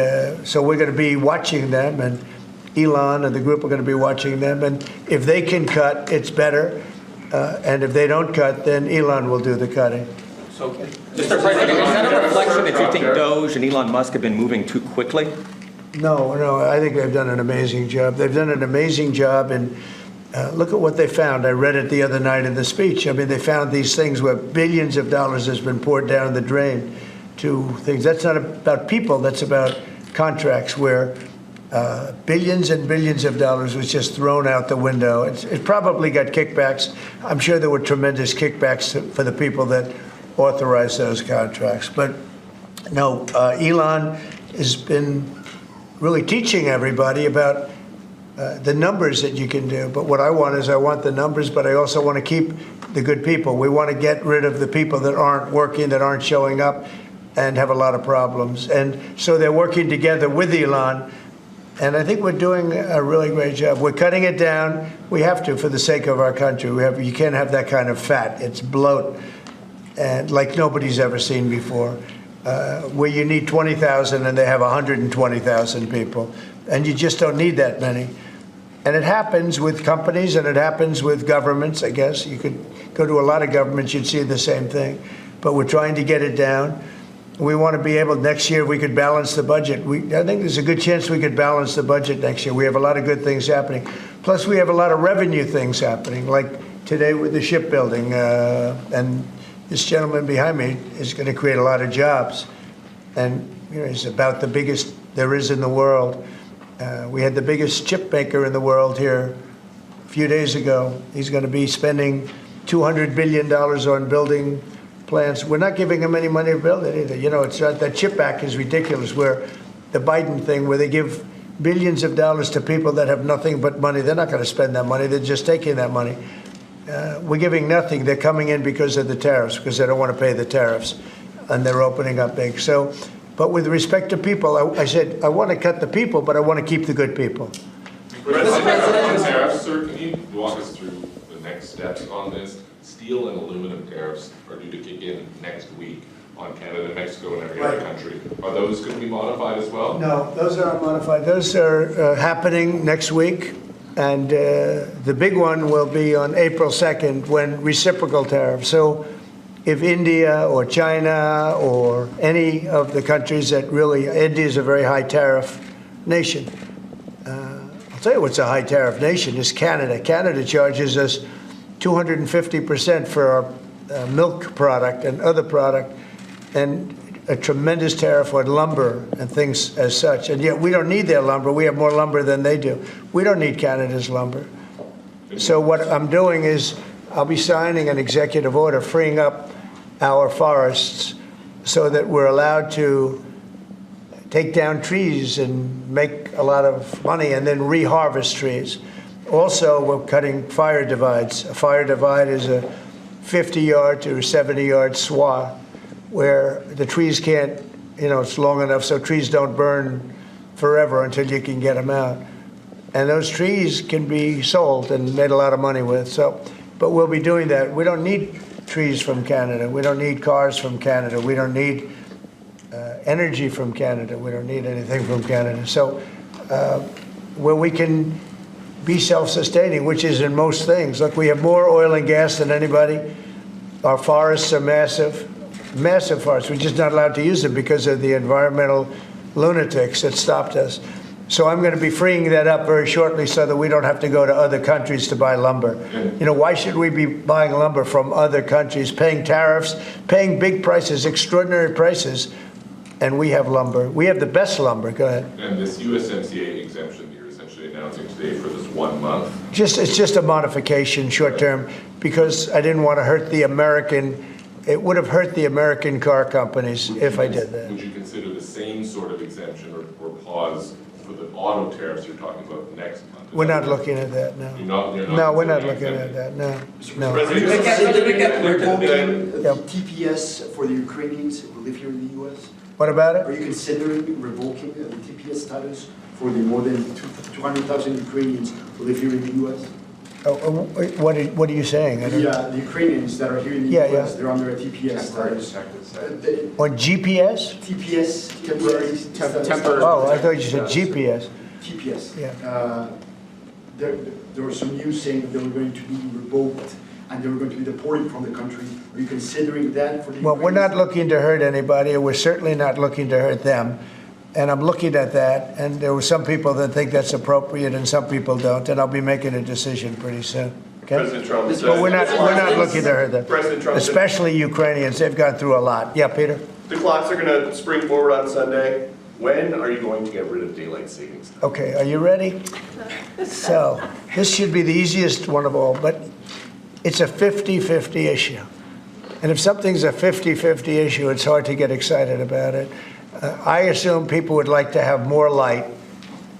so we're going to be watching them, and Elon and the group are going to be watching them. And if they can cut, it's better. And if they don't cut, then Elon will do the cutting. So, Mr. President, is that a reflection that you think Doge and Elon Musk have been moving too quickly? No, I think they've done an amazing job. They've done an amazing job, and look at what they found. I read it the other night in the speech. I mean, they found these things where billions of dollars has been poured down the drain to things. That's not about people. That's about contracts where billions and billions of dollars was just thrown out the window. It probably got kickbacks. I'm sure there were tremendous kickbacks for the people that authorized those contracts. But no, Elon has been really teaching everybody about the numbers that you can do. But what I want the numbers, but I also want to keep the good people. We want to get rid of the people that aren't working, that aren't showing up, and have a lot of problems. And so they're working together with Elon And I think we're doing a really great job. We're cutting it down. We have to for the sake of our country. You can't have that kind of fat. It's bloat, and like nobody's ever seen before. Where you need 20,000 and they have 120,000 people. And you just don't need that many. And it happens with companies and it happens with governments, I guess. You could go to a lot of governments, you'd see the same thing. But we're trying to get it down. We want to be able, next year we could balance the budget. I think there's a good chance we could balance the budget next year. We have a lot of good things happening. Plus we have a lot of revenue things happening, like today with the shipbuilding. And this gentleman behind me is going to create a lot of jobs. And he's about the biggest there is in the world. We had the biggest chip maker in the world here a few days ago. He's going to be spending $200 billion on building plants. We're not giving them any money to build it either. It's not, that Chip Act is ridiculous, where the Biden thing, where they give billions of dollars to people that have nothing but money. They're not going to spend that money. They're just taking that money. We're giving nothing. They're coming in because of the tariffs, because they don't want to pay the tariffs, and they're opening up big. So, but with respect to people, I said, I want to cut the people, but I want to keep the good people. President, tariffs, sir, can you walk us through the next steps on this? Steel and aluminum tariffs are due to kick in next week on Canada, Mexico, and every other country. Are those going to be modified as well? No, those aren't modified. Those are happening next week. And the big one will be on April 2nd when reciprocal tariffs. So if India or China or any of the countries that really, India is a very high tariff nation. I'll tell you what's a high tariff nation is Canada. Canada charges us 250% for our milk product and other product, and a tremendous tariff on lumber and things as such. And yet we don't need their lumber. We have more lumber than they do. We don't need Canada's lumber. So what I'm doing is I'll be signing an executive order freeing up our forests so that we're allowed to take down trees and make a lot of money and then reharvest trees. Also, we're cutting fire divides. A fire divide is a 50-yard to 70-yard swath where the trees can't, it's long enough so trees don't burn forever until you can get them out. And those trees can be sold and made a lot of money with. So, but we'll be doing that. We don't need trees from Canada. We don't need cars from Canada. We don't need energy from Canada. We don't need anything from Canada. So where we can be self-sustaining, which is in most things. Look, we have more oil and gas than anybody. Our forests are massive forests. We're just not allowed to use them because of the environmental lunatics that stopped us. So I'm going to be freeing that up very shortly so that we don't have to go to other countries to buy lumber. Why should we be buying lumber from other countries, paying tariffs, paying big prices, extraordinary prices, and we have lumber. We have the best lumber. Go ahead. And this USMCA exemption you're essentially announcing today for this 1 month? It's just a modification, short term, because I didn't want to hurt the American. It would have hurt the American car companies if I did that. Would you consider the same sort of exemption or pause for the auto tariffs you're talking about next month? We're not looking at that, no. No, we're not looking at that, no. No. Revoking TPS for the Ukrainians who live here in the U.S.? What about it? Are you considering revoking the TPS status for the more than 200,000 Ukrainians who live here in the U.S.? What are you saying? The Ukrainians that are here in the U.S., they're under a TPS status. On GPS? TPS, temporary. Oh, I thought you said GPS. TPS. Yeah. There was some news saying that they were going to be revoked and they were going to be deported from the country. Are you considering that for the Well, we're not looking to hurt anybody, and we're certainly not looking to hurt them. And I'm looking at that, and there were some people that think that's appropriate and some people don't, and I'll be making a decision pretty soon. Okay? President Trump But we're not looking to hurt them. President Trump Especially Ukrainians. They've gone through a lot. Yeah, Peter? The clocks are going to spring forward on Sunday. When are you going to get rid of daylight savings time? Okay, are you ready? So, this should be the easiest one of all, but it's a 50-50 issue. And if something's a 50-50 issue, it's hard to get excited about it. I assume people would like to have more light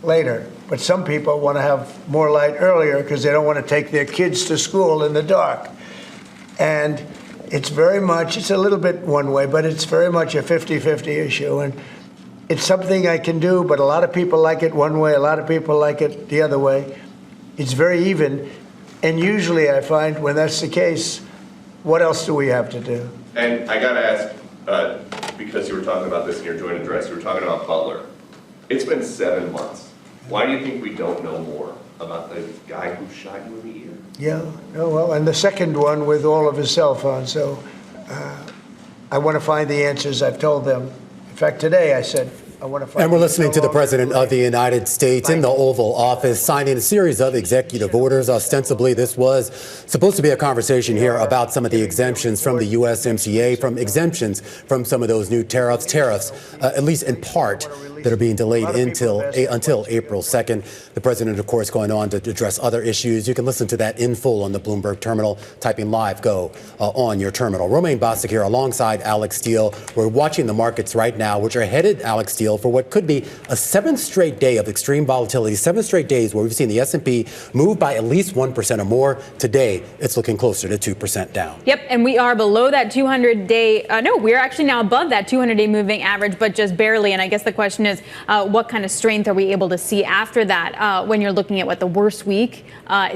later, but some people want to have more light earlier because they don't want to take their kids to school in the dark. And it's a little bit one way, but it's very much a 50-50 issue. And It's something I can do, but a lot of people like it one way, a lot of people like it the other way. It's very even. And usually I find when that's the case, what else do we have to do? And I got to ask, because you were talking about this in your joint address, you were talking about Butler. It's been 7 months. Why do you think we don't know more about the guy who shot you in the ear? Yeah, oh, well, and the second one with all of his cell phones. So I want to find the answers. I've told them. In fact, today I said, and we're listening to the President of the United States in the Oval Office signing a series of executive orders. Ostensibly, this was supposed to be a conversation here about some of the exemptions from the USMCA, from exemptions from some of those new tariffs, at least in part, that are being delayed until April 2nd. The President, of course, going on to address other issues. You can listen to that in full on the Bloomberg terminal, typing live go on your terminal. Romaine Bostick here alongside Alex Steele. We're watching the markets right now, which are headed, Alex Steele, for what could be a 7th straight day of extreme volatility, 7 straight days where we've seen the S&P move by at least 1% or more. Today, it's looking closer to 2% down. Yep, and we are below that 200-day, we're actually now above that 200-day moving average, but just barely. And I guess the question is, what kind of strength are we able to see after that when you're looking at the worst week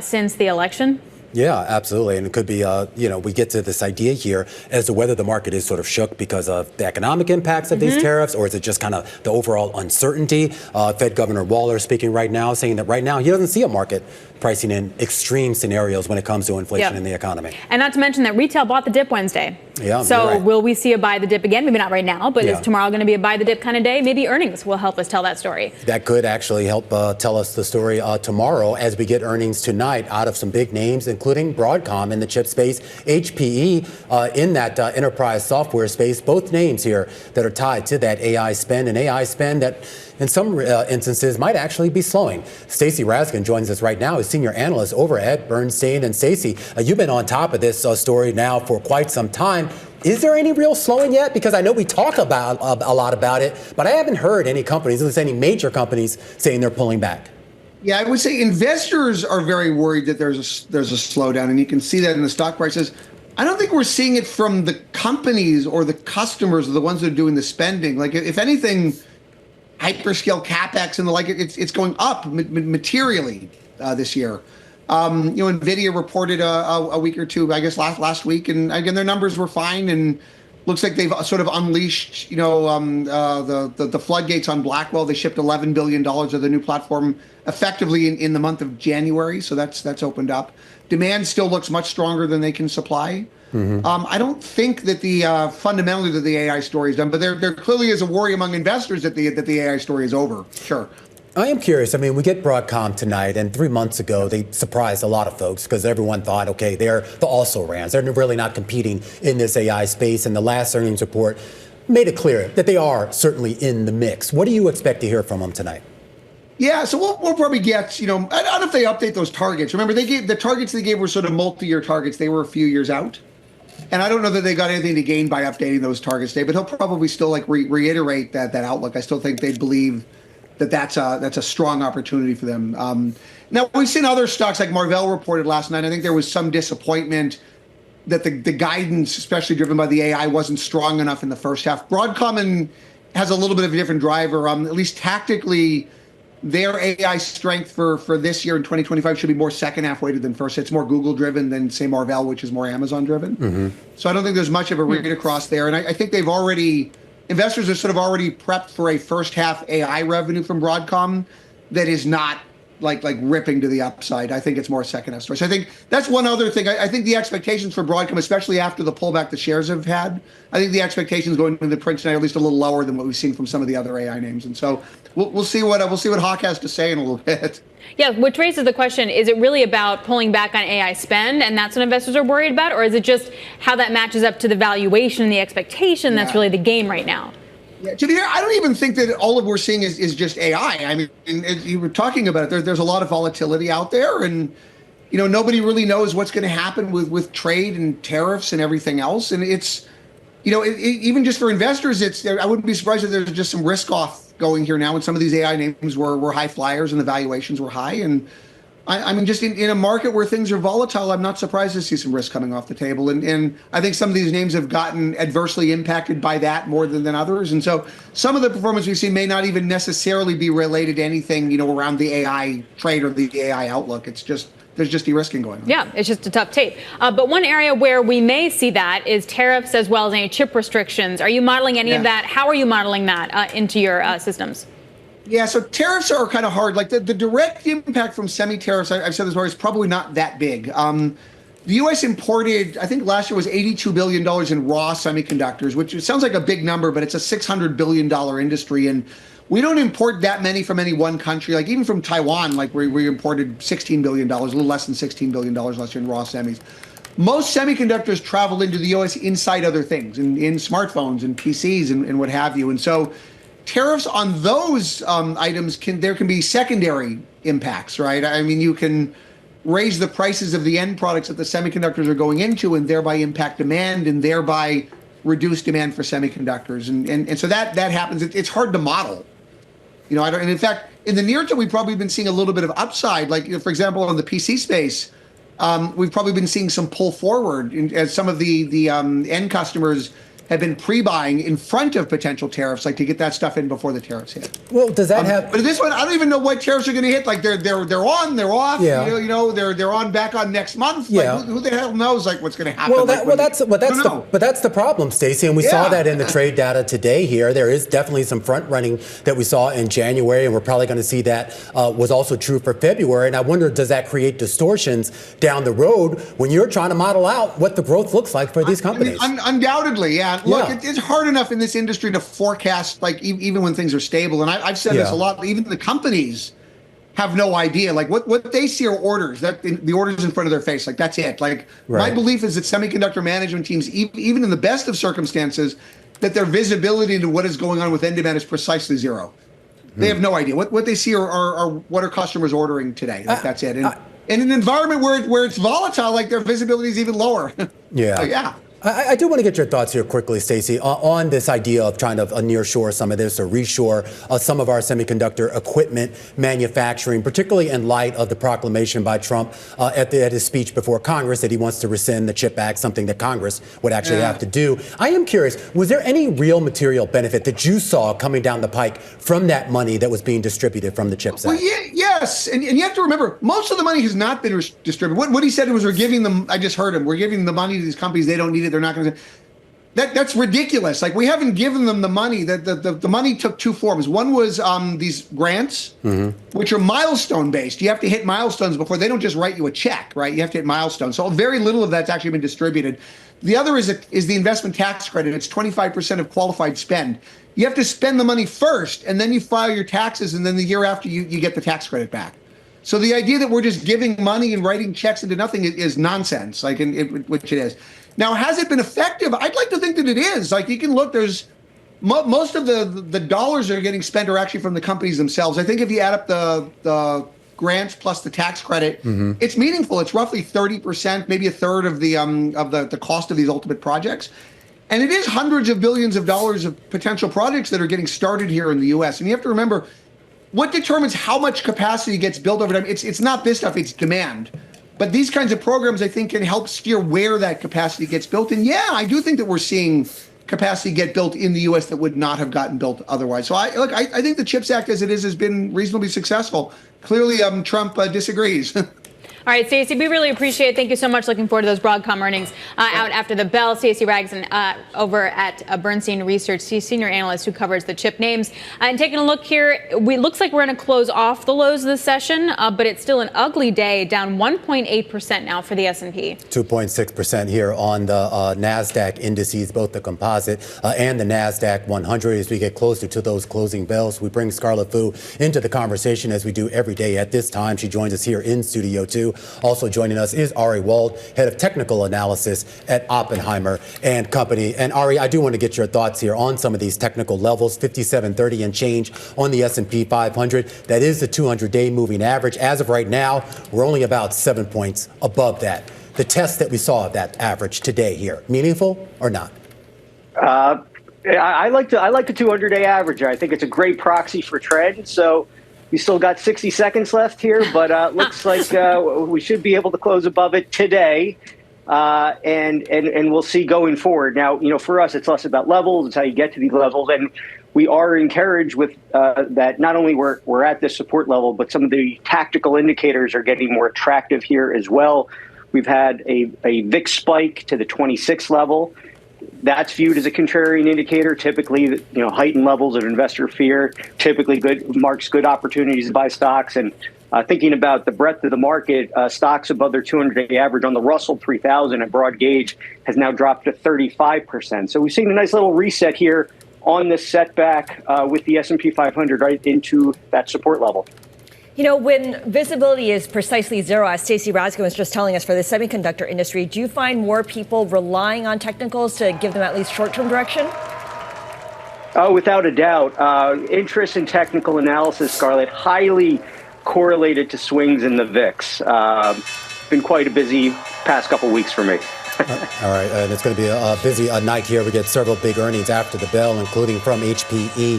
since the election? Yeah, absolutely. And it could be, we get to this idea here as to whether the market is sort of shook because of the economic impacts of these tariffs, or is it just kind of the overall uncertainty? Fed Governor Waller speaking right now, saying that right now he doesn't see a market pricing in extreme scenarios when it comes to inflation in the economy. And not to mention that retail bought the dip Wednesday. Yeah. So will we see a buy the dip again? Maybe not right now, but is tomorrow going to be a buy the dip kind of day? Maybe earnings will help us tell that story. That could actually help tell us the story tomorrow as we get earnings tonight out of some big names, including Broadcom in the chip space, HPE in that enterprise software space, both names here that are tied to that AI spend, and AI spend that in some instances might actually be slowing. Stacy Rasgon joins us right now, a senior analyst over at Bernstein. And Stacy, you've been on top of this story now for quite some time. Is there any real slowing yet? Because I know we talk about a lot about it, but I haven't heard any companies, at least any major companies, saying they're pulling back. Yeah, I would say investors are very worried that there's a slowdown, and you can see that in the stock prices. I don't think we're seeing it from the companies or the customers, or the ones that are doing the spending. Like, if anything, hyperscale capex and the like, it's going up materially this year. NVIDIA reported a week or two, I guess last week, and again their numbers were fine, and looks like they've sort of unleashed, the floodgates on Blackwell. They shipped $11 billion of the new platform effectively in the month of January, so that's opened up. Demand still looks much stronger than they can supply. I don't think that the fundamentally that the AI story is done, but there clearly is a worry among investors that the AI story is over. Sure. I am curious. I mean, we get Broadcom tonight, and 3 months ago, they surprised a lot of folks because everyone thought, okay, they're the also-rans. They're really not competing in this AI space, and the last earnings report made it clear that they are certainly in the mix. What do you expect to hear from them tonight? Yeah, so we'll probably get, I don't know if they update those targets. Remember, the targets they gave were sort of multi-year targets. They were a few years out. And I don't know that they got anything to gain by updating those targets today, but he'll probably still reiterate that outlook. I still think they believe that that's a strong opportunity for them. Now, we've seen other stocks like Marvell reported last night. I think there was some disappointment that the guidance, especially driven by the AI, wasn't strong enough in the first half. Broadcom has a little bit of a different driver. At least tactically, their AI strength for this year in 2025 should be more second half weighted than first. It's more Google driven than, say, Marvell, which is more Amazon driven. So I don't think there's much of a read across there. And I think investors are sort of already prepped for a first half AI revenue from Broadcom that is not like ripping to the upside. I think it's more second half story. So I think that's one other thing. I think the expectations for Broadcom, especially after the pullback the shares have had, I think the expectations going into the print tonight are at least a little lower than what we've seen from some of the other AI names. And so we'll see what Hawk has to say in a little bit. Yeah, which raises the question, is it really about pulling back on AI spend, and that's what investors are worried about? Or is it just how that matches up to the valuation and the expectation that's really the game right now? Yeah, to be fair, I don't even think that all of what we're seeing is just AI. I mean, as you were talking about it, there's a lot of volatility out there, and nobody really knows what's going to happen with trade and tariffs and everything else. And it's, even just for investors, I wouldn't be surprised if there's just some risk off going here now, and some of these AI names were high flyers and the valuations were high. And I mean, just in a market where things are volatile, I'm not surprised to see some risk coming off the table. And I think some of these names have gotten adversely impacted by that more than others. And so some of the performance we see may not even necessarily be related to anything, around the AI trade or the AI outlook. It's just, there's just de-risking going on. Yeah, it's just a tough tape. But one area where we may see that is tariffs as well as any chip restrictions. Are you modeling any of that? How are you modeling that into your systems? Yeah, so tariffs are kind of hard. Like the direct impact from semi-tariffs, I've said this before, is probably not that big. The U.S. imported, I think last year was $82 billion in raw semiconductors, which sounds like a big number, but it's a $600 billion industry. And we don't import that many from any one country. Like even from Taiwan, like we imported $16 billion, a little less than $16 billion last year in raw semis. Most semiconductors travel into the U.S. inside other things, in smartphones and PCs and what have you. And so tariffs on those items there can be secondary impacts, right? I mean, you can raise the prices of the end products that the semiconductors are going into and thereby impact demand and thereby reduce demand for semiconductors. And so that happens. It's hard to model. And in fact, in the near term, we've probably been seeing a little bit of upside. Like, for example, on the PC space, we've probably been seeing some pull forward as some of the end customers have been pre-buying in front of potential tariffs, like to get that stuff in before the tariffs hit. Well, does that have? But this one, I don't even know what tariffs are going to hit. Like they're on, they're off. Yeah. They're on, back on next month. Yeah. Like, who the hell knows like what's going to happen? Well, that's the problem, Stacy, and we saw that in the trade data today. Here, there is definitely some front running that we saw in January, and we're probably going to see that was also true for February. And I wonder, does that create distortions down the road when you're trying to model out what the growth looks like for these companies? I mean, undoubtedly, yeah. Look, it's hard enough in this industry to forecast, like even when things are stable. And I've said this a lot. Even the companies have no idea. Like what they see are orders, the orders in front of their face. Like that's it. Like my belief is that semiconductor management teams, even in the best of circumstances, that their visibility into what is going on with end demand is precisely zero. They have no idea. What they see are what are customers ordering today. Like that's it. And in an environment where it's volatile, like their visibility is even lower. Yeah. I do want to get your thoughts here quickly, Stacy, on this idea of trying to nearshore some of this or reshore some of our semiconductor equipment manufacturing, particularly in light of the proclamation by Trump at his speech before Congress that he wants to rescind the CHIP Act, something that Congress would actually have to do. I am curious, was there any real material benefit that you saw coming down the pike from that money that was being distributed from the CHIPS Act? Well, yes. And you have to remember, most of the money has not been distributed. What he said was we're giving them, I just heard him, we're giving the money to these companies, they don't need it. They're not going to. That's ridiculous. Like we haven't given them the money. The money took two forms. One was these grants, which are milestone based. You have to hit milestones before they don't just write you a check, right? You have to hit milestones. So very little of that's actually been distributed. The other is the investment tax credit. It's 25% of qualified spend. You have to spend the money first, and then you file your taxes, and then the year after you get the tax credit back. So the idea that we're just giving money and writing checks into nothing is nonsense, which it is. Now, has it been effective? I'd like to think that it is. Like you can look, there's most of the dollars that are getting spent are actually from the companies themselves. I think if you add up the grants plus the tax credit, it's meaningful. It's roughly 30%, maybe a third of the cost of these ultimate projects. And it is hundreds of billions of dollars of potential projects that are getting started here in the U.S. And you have to remember, what determines how much capacity gets built over time? It's not this stuff, it's demand. But these kinds of programs, I think, can help steer where that capacity gets built. And yeah, I do think that we're seeing capacity get built in the U.S. that would not have gotten built otherwise. So I think the CHIPS Act as it is has been reasonably successful. Clearly, Trump disagrees. All right, Stacy, we really appreciate it. Thank you so much. Looking forward to those Broadcom earnings out after the bell. Stacy Rasgon over at Bernstein Research, senior analyst who covers the chip names. And taking a look here, it looks like we're going to close off the lows of the session, but it's still an ugly day, down 1.8% now for the S&P. 2.6% here on the NASDAQ indices, both the composite and the NASDAQ 100. As we get closer to those closing bells, we bring Scarlett Fu into the conversation as we do every day at this time. She joins us here in Studio 2. Also joining us is Ari Wald, head of technical analysis at Oppenheimer and Company. And Ari, I do want to get your thoughts here on some of these technical levels. 5730 and change on the S&P 500. That is the 200-day moving average. As of right now, we're only about 7 points above that. The test that we saw of that average today here, meaningful or not? I like the 200-day average. I think it's a great proxy for trend. So We still got 60 seconds left here, but looks like we should be able to close above it today. And we'll see going forward. Now, for us, it's less about levels. It's how you get to these levels. And we are encouraged with that not only we're at this support level, but some of the tactical indicators are getting more attractive here as well. We've had a VIX spike to the 26 level. That's viewed as a contrarian indicator. Typically, heightened levels of investor fear typically marks good opportunities to buy stocks. And thinking about the breadth of the market, stocks above their 200-day average on the Russell 3000 at broad gauge has now dropped to 35%. So we've seen a nice little reset here on this setback with the S&P 500 right into that support level. When visibility is precisely zero, as Stacy Rasgon was just telling us for the semiconductor industry, do you find more people relying on technicals to give them at least short-term direction? Oh, without a doubt. Interest in technical analysis, Scarlett, highly correlated to swings in the VIX. Been quite a busy past couple weeks for me. All right, and it's going to be a busy night here. We get several big earnings after the bell, including from HPE,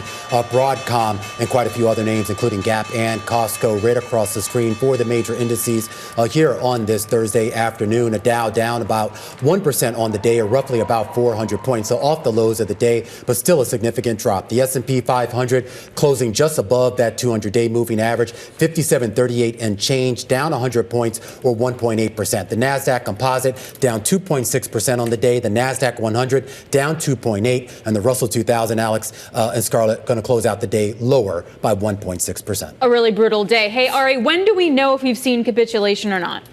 Broadcom, and quite a few other names, including Gap and Costco, right across the screen for the major indices here on this Thursday afternoon. A Dow down about 1% on the day, or roughly about 400 points, so off the lows of the day, but still a significant drop. The S&P 500 closing just above that 200-day moving average, 5738 and change, down 100 points, or 1.8%. The Nasdaq Composite down 2.6% on the day. The Nasdaq 100 down 2.8%, and the Russell 2000, Alex and Scarlett, going to close out the day lower by 1.6%. A really brutal day. Hey, Ari, when do we know if we've seen capitulation or not?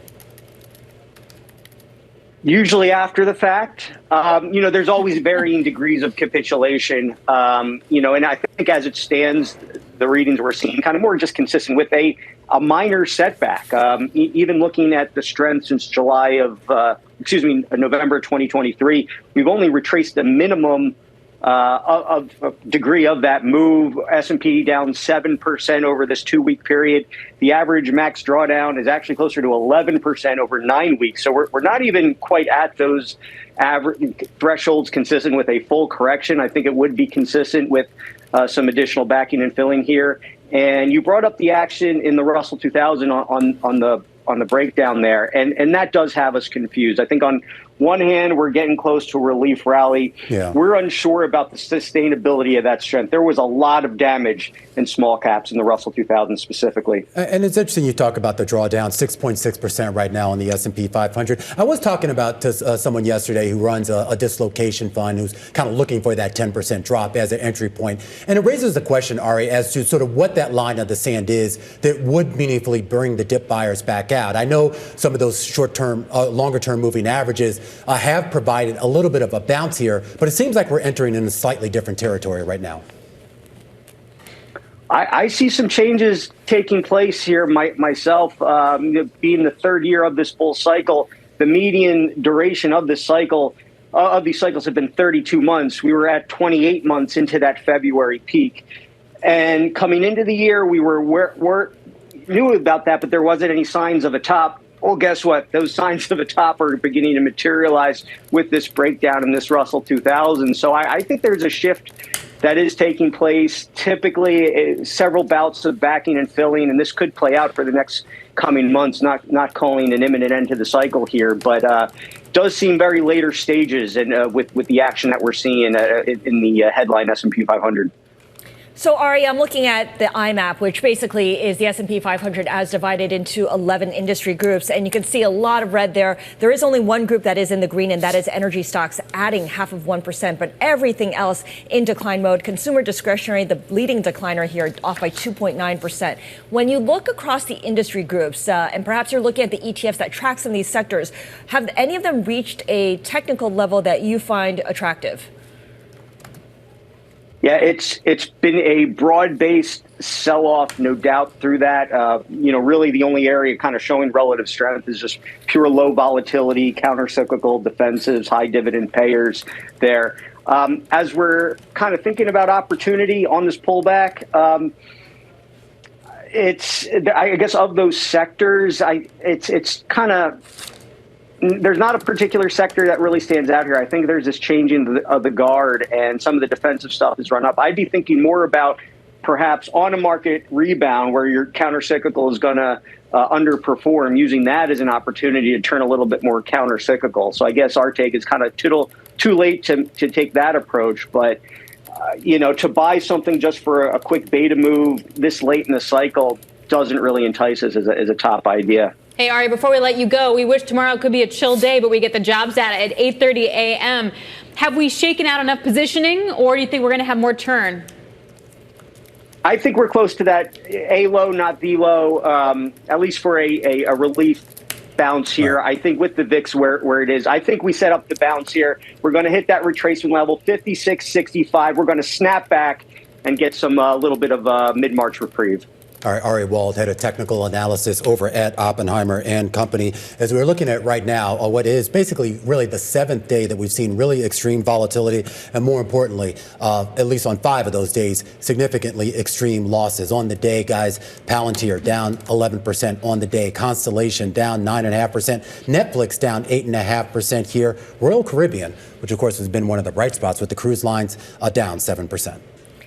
Usually after the fact. There's always varying degrees of capitulation. And I think as it stands, the readings we're seeing kind of more just consistent with a minor setback. Even looking at the strength since November 2023, we've only retraced the minimum of degree of that move. S&P down 7% over this 2-week period. The average max drawdown is actually closer to 11% over 9 weeks. So we're not even quite at those average thresholds consistent with a full correction. I think it would be consistent with some additional backing and filling here. And you brought up the action in the Russell 2000 on the breakdown there, and that does have us confused. I think on one hand, we're getting close to a relief rally. Yeah. We're unsure about the sustainability of that strength. There was a lot of damage in small caps in the Russell 2000 specifically. And it's interesting you talk about the drawdown, 6.6% right now on the S&P 500. I was talking about to someone yesterday who runs a dislocation fund who's kind of looking for that 10% drop as an entry point. And it raises the question, Ari, as to sort of what that line of the sand is that would meaningfully bring the dip buyers back out. I know some of those short-term, longer-term moving averages have provided a little bit of a bounce here, but it seems like we're entering in a slightly different territory right now. I see some changes taking place here myself. Being the third year of this bull cycle, the median duration of this cycle, of these cycles have been 32 months. We were at 28 months into that February peak. And coming into the year, we knew about that, but there wasn't any signs of a top. Well, guess what? Those signs of a top are beginning to materialize with this breakdown in this Russell 2000. So I think there's a shift that is taking place. Typically, several bouts of backing and filling, and this could play out for the next coming months. Not calling an imminent end to the cycle here, but does seem very later stages, and with the action that we're seeing in the headline S&P 500. So, Ari, I'm looking at the IMAP, which basically is the S&P 500 as divided into 11 industry groups. And you can see a lot of red there. There is only one group that is in the green, and that is energy stocks, adding 0.5%. But everything else in decline mode. Consumer discretionary, the leading decliner here, off by 2.9%. When you look across the industry groups, and perhaps you're looking at the ETFs that track some of these sectors, have any of them reached a technical level that you find attractive? Yeah, it's been a broad-based sell-off, no doubt, through that. Really the only area kind of showing relative strength is just pure low volatility, counter-cyclical defensives, high dividend payers there. As we're kind of thinking about opportunity on this pullback, I guess of those sectors, it's kind of... There's not a particular sector that really stands out here. I think there's this changing of the guard, and some of the defensive stuff is run up. I'd be thinking more about perhaps on a market rebound where your countercyclical is going to underperform, using that as an opportunity to turn a little bit more countercyclical. So I guess our take is kind of too late to take that approach. But, to buy something just for a quick beta move this late in the cycle doesn't really entice us as a top idea. Hey, Ari, before we let you go, we wish tomorrow could be a chill day, but we get the jobs data at 8:30 a.m. Have we shaken out enough positioning, or do you think we're going to have more turn? I think we're close to that A low, not B low, at least for a relief bounce here. Right. I think with the VIX where it is, I think we set up the bounce here. We're going to hit that retracement level, 56.65. We're going to snap back and get some little bit of mid-March reprieve. All right, Ari Wald, head of technical analysis over at Oppenheimer and Company. As we're looking at right now, what is basically really the seventh day that we've seen really extreme volatility, and more importantly, at least on 5 of those days, significantly extreme losses. On the day, guys, Palantir down 11% on the day, Constellation down 9.5%, Netflix down 8.5% here, Royal Caribbean, which of course has been one of the bright spots with the cruise lines, down 7%.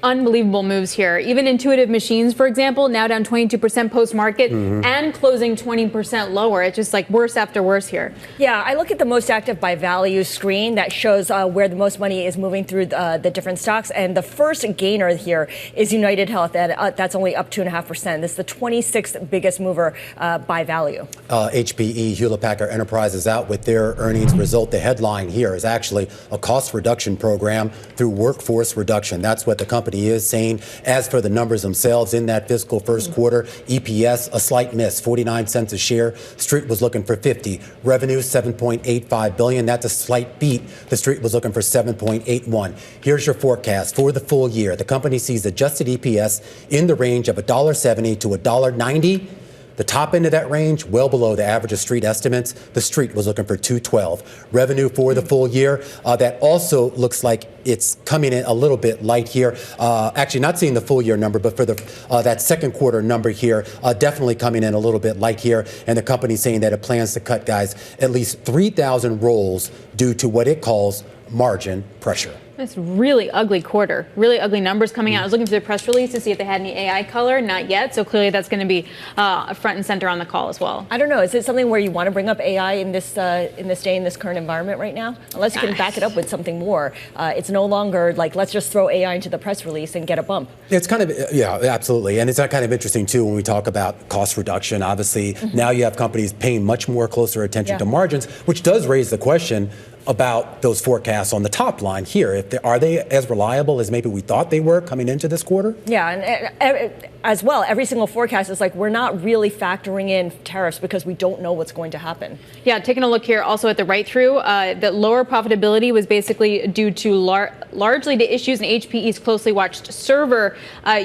Unbelievable moves here. Even Intuitive Machines, for example, now down 22% post-market and closing 20% lower. It's just like worse after worse here. Yeah, I look at the most active by value screen that shows where the most money is moving through the different stocks. And the first gainer here is United Health. That's only up 2.5%. This is the 26th biggest mover by value. HPE, Hewlett-Packard Enterprise, is out with their earnings result. The headline here is actually a cost reduction program through workforce reduction. That's what the company is saying. As for the numbers themselves in that fiscal first quarter, EPS, a slight miss, 49 cents a share. Street was looking for 50. Revenue, $7.85 billion. That's a slight beat. The Street was looking for 7.81. Here's your forecast for the full year. The company sees adjusted EPS in the range of $1.70 to $1.90. The top end of that range, well below the average of Street estimates. The Street was looking for $2.12. Revenue for the full year, that also looks like it's coming in a little bit light here. Actually, not seeing the full year number, but for the that second quarter number here, definitely coming in a little bit light here. And the company saying that it plans to cut, guys, at least 3,000 roles due to what it calls margin pressure. It's really ugly quarter, really ugly numbers coming out. I was looking for the press release to see if they had any AI color. Not yet. So clearly that's going to be front and center on the call as well. I don't know. Is it something where you want to bring up AI in this day, in this current environment right now? Unless you can back it up with something more. It's no longer like, let's just throw AI into the press release and get a bump. It's kind of, yeah, absolutely. And it's kind of interesting, too, when we talk about cost reduction. Obviously, now you have companies paying much more closer attention to margins, which does raise the question about those forecasts on the top line here. Are they as reliable as maybe we thought they were coming into this quarter? Yeah, and as well, every single forecast is like, we're not really factoring in tariffs because we don't know what's going to happen. Yeah, taking a look here also at the write-through, that lower profitability was basically due to largely to issues in HPE's closely watched server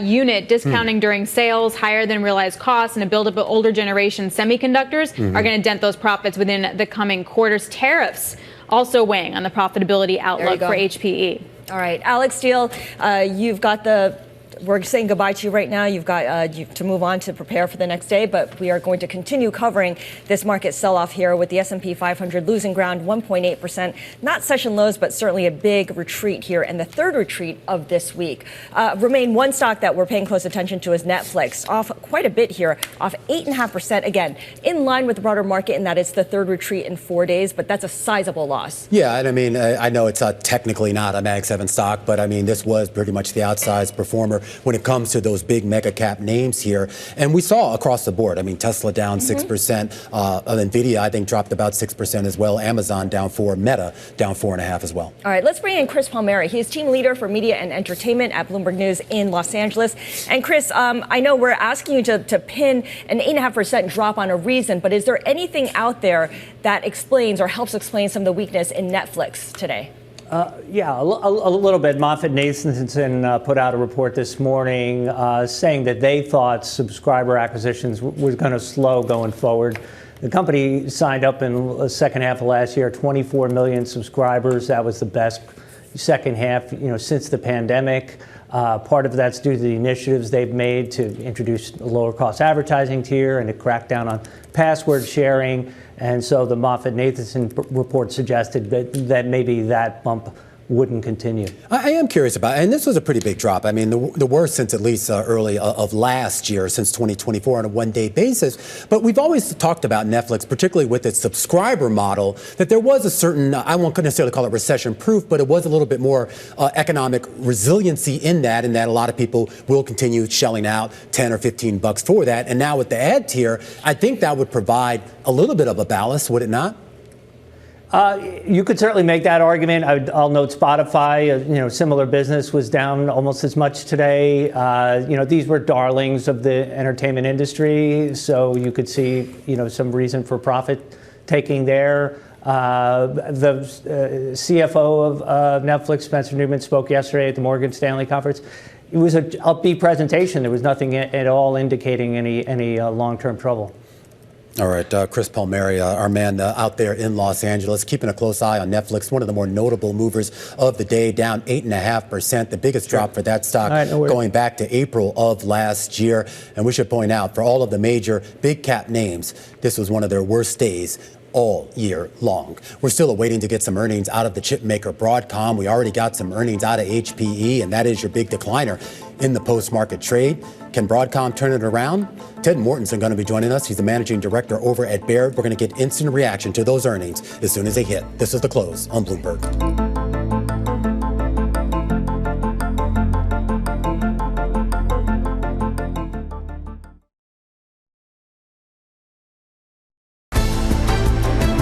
unit, discounting during sales, higher than realized costs, and a buildup of older generation semiconductors are going to dent those profits within the coming quarters. Tariffs also weighing on the profitability outlook for HPE. All right, Alex Steele, you've got we're saying goodbye to you right now. You've got to move on to prepare for the next day, but we are going to continue covering this market sell-off here with the S&P 500 losing ground 1.8%. Not session lows, but certainly a big retreat here, and the third retreat of this week. Remain one stock that we're paying close attention to is Netflix, off quite a bit here, off 8.5%. Again, in line with the broader market in that it's the third retreat in 4 days, but that's a sizable loss. Yeah, and I mean, I know it's technically not a Mag 7 stock, but I mean, this was pretty much the outsized performer when it comes to those big mega cap names here. And we saw across the board, I mean, Tesla down 6%, NVIDIA, I think, dropped about 6% as well, Amazon down 4%, Meta down 4.5% as well. All right, let's bring in Chris Palmeri. He's team leader for media and entertainment at Bloomberg News in Los Angeles. And Chris, I know we're asking you to pin an 8.5% drop on a reason, but is there anything out there that explains or helps explain some of the weakness in Netflix today? Yeah, a little bit. MoffettNathanson put out a report this morning saying that they thought subscriber acquisitions was going to slow going forward. The company signed up in the second half of last year, 24 million subscribers. That was the best second half, since the pandemic. Part of that's due to the initiatives they've made to introduce a lower cost advertising tier and to crack down on password sharing. And so the MoffettNathanson report suggested that maybe that bump wouldn't continue. I am curious about it, and this was a pretty big drop. I mean, the worst since at least early of last year, since 2024 on a one-day basis. But we've always talked about Netflix, particularly with its subscriber model, that there was a certain, I won't necessarily call it recession-proof, but it was a little bit more economic resiliency in that a lot of people will continue shelling out $10 or $15 for that. And now with the ad tier, I think that would provide a little bit of a ballast, would it not? You could certainly make that argument. I'll note Spotify, similar business was down almost as much today. These were darlings of the entertainment industry, so you could see, some reason for profit taking there. The CFO of Netflix, Spencer Newman, spoke yesterday at the Morgan Stanley conference. It was an upbeat presentation. There was nothing at all indicating any long-term trouble. All right, Chris Palmeri, our man out there in Los Angeles, keeping a close eye on Netflix, one of the more notable movers of the day, down 8.5%, the biggest drop for that stock going back to April of last year. And we should point out, for all of the major big cap names, this was one of their worst days all year long. We're still awaiting to get some earnings out of the chip maker Broadcom. We already got some earnings out of HPE, and that is your big decliner in the post-market trade. Can Broadcom turn it around? Ted Mortensen going to be joining us. He's the managing director over at Baird. We're going to get instant reaction to those earnings as soon as they hit. This is The Close on Bloomberg.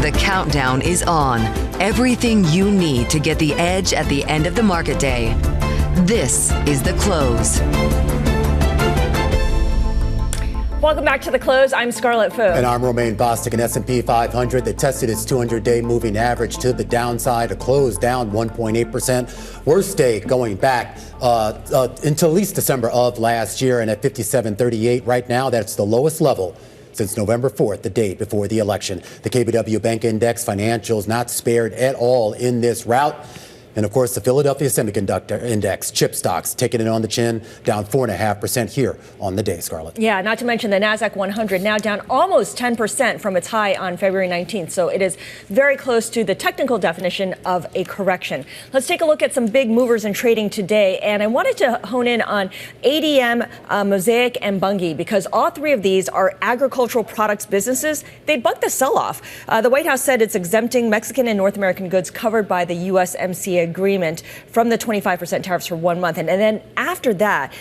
The countdown is on. Everything you need to get the edge at the end of the market day. This is The Close. Welcome back to The Close. I'm Scarlett Fu. And I'm Romaine Bostic. An S&P 500 that tested its 200-day moving average to the downside, a close down 1.8%. Worst day going back until at least December of last year, and at 57.38 right now, that's the lowest level since November 4th, the day before the election. The KBW Bank Index financials not spared at all in this rout. And of course, the Philadelphia Semiconductor Index, chip stocks, taking it on the chin, down 4.5% here on the day, Scarlett. Yeah, not to mention the NASDAQ 100 now down almost 10% from its high on February 19th. So it is very close to the technical definition of a correction. Let's take a look at some big movers in trading today. And I wanted to hone in on ADM, Mosaic, and Bunge, because all three of these are agricultural products businesses. They bucked the sell-off. The White House said it's exempting Mexican and North American goods covered by the USMCA agreement from the 25% tariffs for 1 month. And then after that,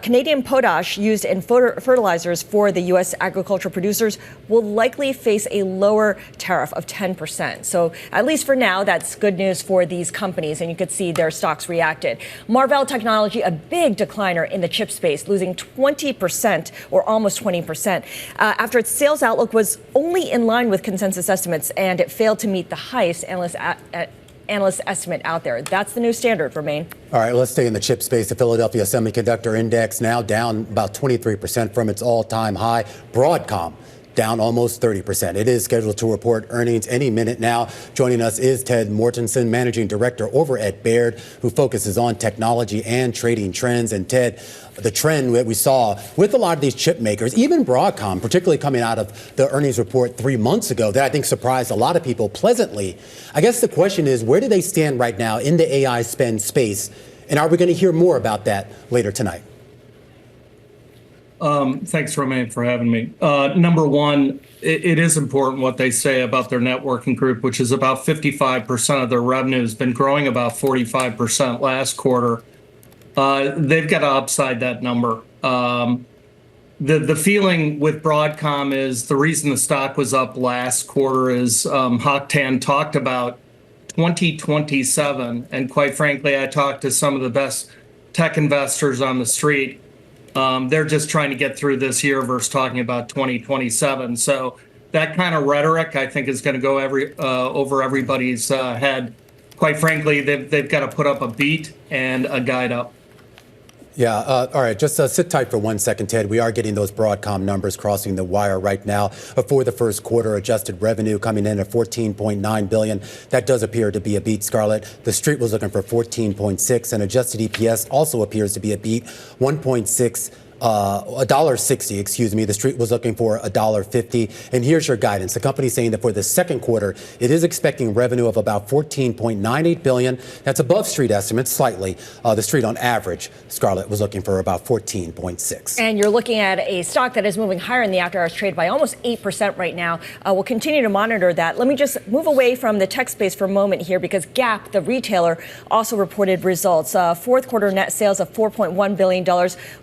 Canadian potash used in fertilizers for the U.S. agricultural producers will likely face a lower tariff of 10%. So at least for now, that's good news for these companies. And you could see their stocks reacted. Marvell Technology, a big decliner in the chip space, losing 20% or almost 20% after its sales outlook was only in line with consensus estimates, and it failed to meet the highest analyst estimate out there. That's the new standard for Maine. All right, let's stay in the chip space. The Philadelphia Semiconductor Index now down about 23% from its all-time high. Broadcom down almost 30%. It is scheduled to report earnings any minute now. Joining us is Ted Mortensen, managing director over at Baird, who focuses on technology and trading trends. And Ted, the trend that we saw with a lot of these chip makers, even Broadcom, particularly coming out of the earnings report 3 months ago, that I think surprised a lot of people pleasantly. I guess the question is, where do they stand right now in the AI spend space? And are we going to hear more about that later tonight? Thanks, Romaine, for having me. Number one, it is important what they say about their networking group, which is about 55% of their revenue, has been growing about 45% last quarter. They've got to upside that number. The feeling with Broadcom is the reason the stock was up last quarter is Hock Tan talked about 2027. And quite frankly, I talked to some of the best tech investors on the street. They're just trying to get through this year versus talking about 2027. So that kind of rhetoric, I think, is going to go over everybody's head. Quite frankly, they've got to put up a beat and a guide up. Yeah. All right. Just sit tight for 1 second, Ted. We are getting those Broadcom numbers crossing the wire right now for the first quarter. Adjusted revenue coming in at $14.9 billion. That does appear to be a beat, Scarlett. The street was looking for 14.6, and adjusted EPS also appears to be a beat, 1.6 $1.60, excuse me. The street was looking for $1.50. And here's your guidance. The company's saying that for the second quarter, it is expecting revenue of about $14.98 billion. That's above street estimates slightly. The street on average, Scarlett, was looking for about 14.6. And you're looking at a stock that is moving higher in the after-hours trade by almost 8% right now. We'll continue to monitor that. Let me just move away from the tech space for a moment here, because Gap, the retailer, also reported results. Fourth quarter net sales of $4.1 billion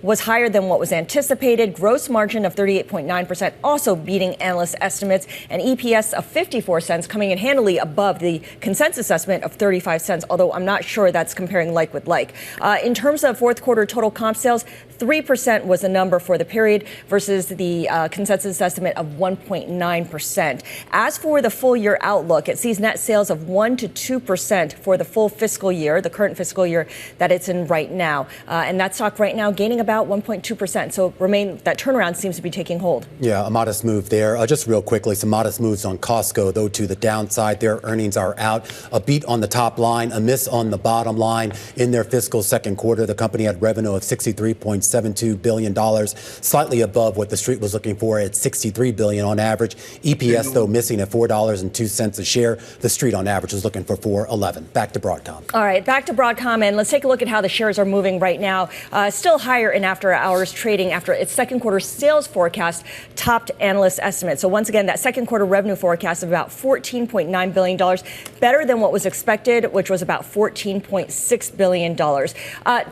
was higher than what was anticipated. Gross margin of 38.9%, also beating analyst estimates, and EPS of 54 cents, coming in handily above the consensus estimate of 35 cents, although I'm not sure that's comparing like with like. In terms of fourth quarter total comp sales, 3% was the number for the period versus the consensus estimate of 1.9%. As for the full year outlook, it sees net sales of 1 to 2% for the full fiscal year, the current fiscal year that it's in right now. And that stock right now gaining about 1.2%. So that turnaround seems to be taking hold. Yeah, a modest move there. Just real quickly, some modest moves on Costco, though, to the downside. Their earnings are out. A beat on the top line, a miss on the bottom line. In their fiscal second quarter, the company had revenue of $63.72 billion, slightly above what the street was looking for at $63 billion on average. EPS, though, missing at $4.02 a share. The street on average is looking for $4.11. Back to Broadcom. All right, back to Broadcom, and let's take a look at how the shares are moving right now. Still higher in after-hours trading after its second quarter sales forecast topped analyst estimates. So once again, that second quarter revenue forecast of about $14.9 billion, better than what was expected, which was about $14.6 billion.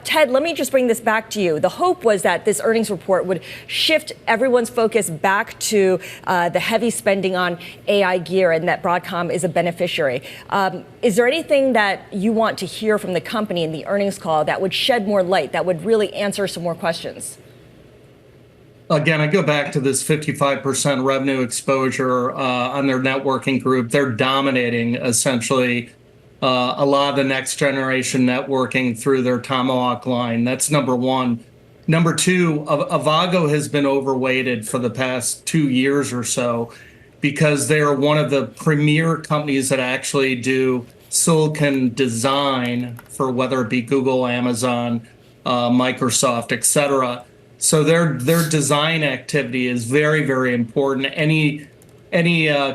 Ted, let me just bring this back to you. The hope was that this earnings report would shift everyone's focus back to the heavy spending on AI gear, and that Broadcom is a beneficiary. Is there anything that you want to hear from the company in the earnings call that would shed more light, that would really answer some more questions? Again, I go back to this 55% revenue exposure on their networking group. They're dominating, essentially, a lot of the next generation networking through their Tomahawk line. That's number one. Number two, Avago has been overweighted for the past 2 years or so because they are one of the premier companies that actually do silicon design for whether it be Google, Amazon, Microsoft, et cetera. So their design activity is very, very important. Any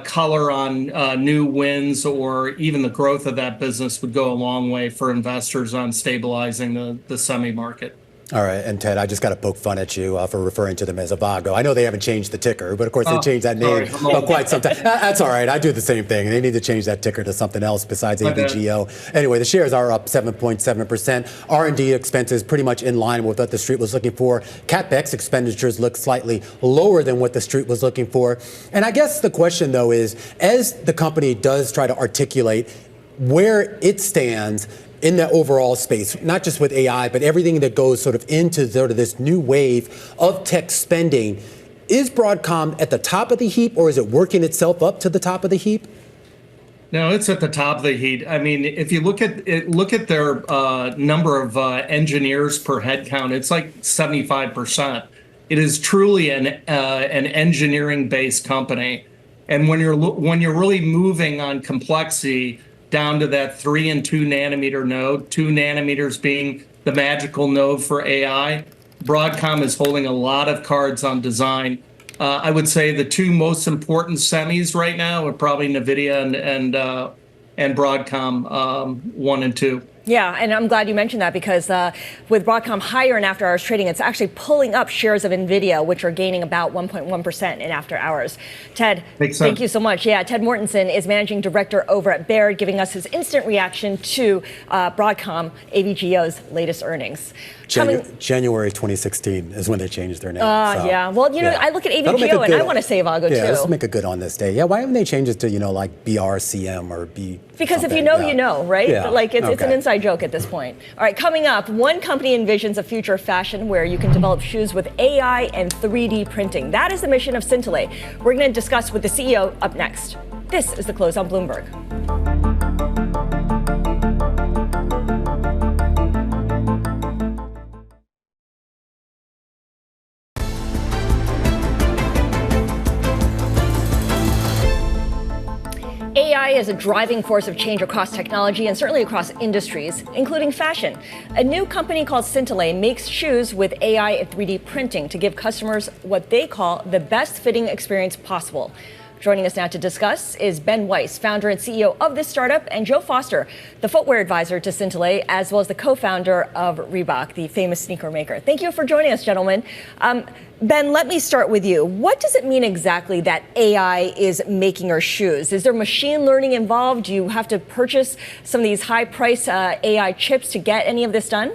color on new wins or even the growth of that business would go a long way for investors on stabilizing the semi market. All right, and Ted, I just got to poke fun at you for referring to them as Avago. I know they haven't changed the ticker, but of course they changed that name for quite some time. That's all right. I do the same thing. They need to change that ticker to something else besides AVGO. Anyway, the shares are up 7.7%. R&D expenses pretty much in line with what the street was looking for. CapEx expenditures look slightly lower than what the street was looking for. And I guess the question, though, is as the company does try to articulate where it stands in the overall space, not just with AI, but everything that goes sort of into sort of this new wave of tech spending. Is Broadcom at the top of the heap, or is it working itself up to the top of the heap? No, it's at the top of the heap. I mean, if you look at their number of engineers per head count, it's like 75%. It is truly an engineering-based company, and when you're really moving on complexity down to that 3 and 2 nanometer node, 2 nanometers being the magical node for AI, Broadcom is holding a lot of cards on design. I would say the two most important semis right now are probably NVIDIA and Broadcom 1 and 2. Yeah, and I'm glad you mentioned that because with Broadcom higher in after-hours trading, it's actually pulling up shares of NVIDIA, which are gaining about 1.1% in after-hours. Ted, thank you so much. Yeah, Ted Mortensen is managing director over at Baird, giving us his instant reaction to Broadcom, AVGO's latest earnings. January 2016 is when they changed their name. Yeah. Well, you know, I look at AVGO and I want to say Avago too. Yeah, let's make a good on this day. Yeah, why haven't they changed it to, like BRCM or B? Because if you know, you know, right? Yeah. Like it's an inside joke at this point. All right, coming up, one company envisions a future of fashion where you can develop shoes with AI and 3D printing. That is the mission of Syntilay. We're going to discuss with the CEO up next. This is The Close on Bloomberg. AI is is a driving force of change across technology and certainly across industries, including fashion. A new company called Syntilay makes shoes with AI and 3D printing to give customers what they call the best fitting experience possible. Joining us now to discuss is Ben Weiss, founder and CEO of this startup, and Joe Foster, the footwear advisor to Syntilay, as well as the co-founder of Reebok, the famous sneaker maker. Thank you for joining us, gentlemen. Ben, let me start with you. What does it mean exactly that AI is making your shoes? Is there machine learning involved? Do you have to purchase some of these high-price AI chips to get any of this done?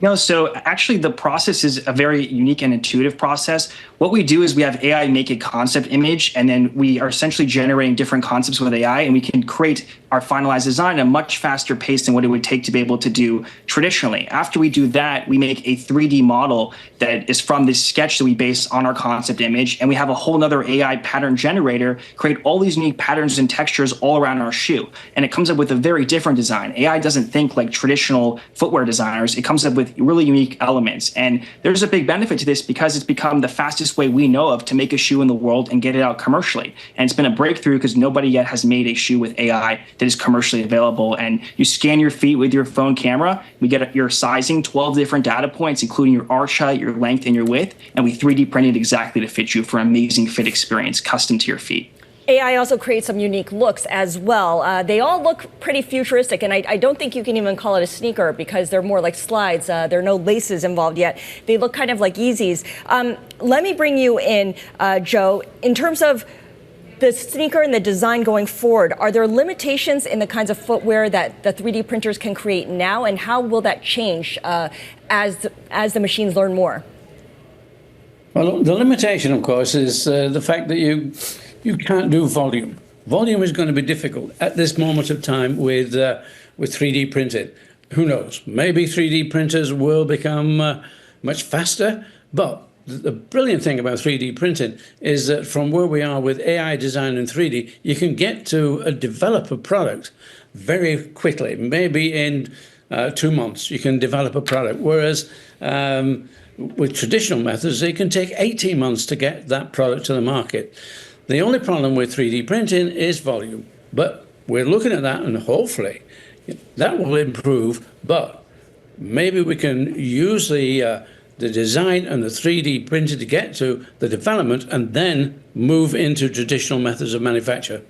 No, so actually the process is a very unique and intuitive process. What we do is we have AI make a concept image, and then we are essentially generating different concepts with AI, and we can create our finalized design at a much faster pace than what it would take to be able to do traditionally. After we do that, we make a 3D model that is from this sketch that we base on our concept image, and we have a whole nother AI pattern generator create all these unique patterns and textures all around our shoe. And it comes up with a very different design. AI doesn't think like traditional footwear designers. It comes up with really unique elements. And there's a big benefit to this because it's become the fastest way we know of to make a shoe in the world and get it out commercially. And it's been a breakthrough because nobody yet has made a shoe with AI that is commercially available. And you scan your feet with your phone camera. We get your sizing, 12 different data points, including your arch height, your length, and your width. And we 3D printed exactly to fit you for an amazing fit experience custom to your feet. AI also creates some unique looks as well. They all look pretty futuristic, and I don't think you can even call it a sneaker because they're more like slides. There are no laces involved yet. They look kind of like Yeezys. Let me bring you in, Joe. In terms of the sneaker and the design going forward, are there limitations in the kinds of footwear that the 3D printers can create now, and how will that change as the machines learn more? Well, the limitation, of course, is the fact that you can't do volume. Volume is going to be difficult at this moment of time with 3D printing. Who knows? Maybe 3D printers will become much faster, but the brilliant thing about 3D printing is that from where we are with AI design and 3D, you can get to develop a product very quickly. Maybe in 2 months, you can develop a product, whereas with traditional methods, it can take 18 months to get that product to the market. The only problem with 3D printing is volume, but we're looking at that, and hopefully that will improve. But maybe we can use the design and the 3D printing to get to the development and then move into traditional methods of manufacture.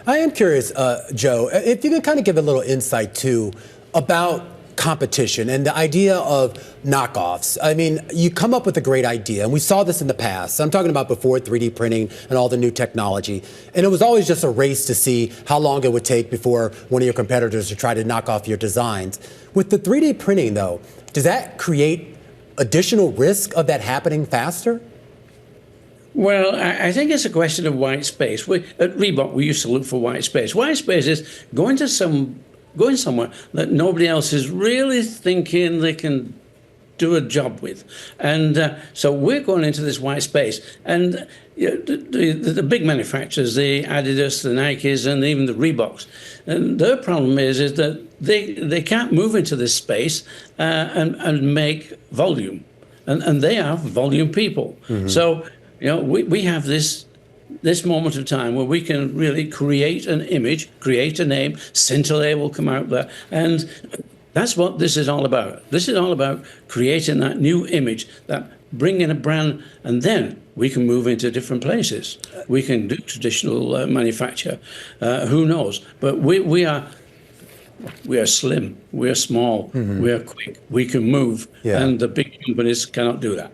I am curious, Joe, if you can kind of give a little insight too about competition and the idea of knockoffs. I mean, you come up with a great idea, and we saw this in the past. I'm talking about before 3D printing and all the new technology. And it was always just a race to see how long it would take before one of your competitors would try to knock off your designs. With the 3D printing, though, does that create additional risk of that happening faster? Well, I think it's a question of white space. At Reebok, we used to look for white space. White space is going somewhere that nobody else is really thinking they can do a job with. And so we're going into this white space. And the big manufacturers, the Adidas, the Nikes, and even the Reeboks, and their problem is that they can't move into this space and make volume. And they are volume people. Mm-hmm. So, we have this moment of time where we can really create an image, create a name. Syntilay will come out there. And that's what this is all about. This is all about creating that new image, that bringing a brand, and then we can move into different places. We can do traditional manufacture. Who knows? But we are slim. We are small. Mm-hmm. We are quick. We can move. Yeah. And the big companies cannot do that.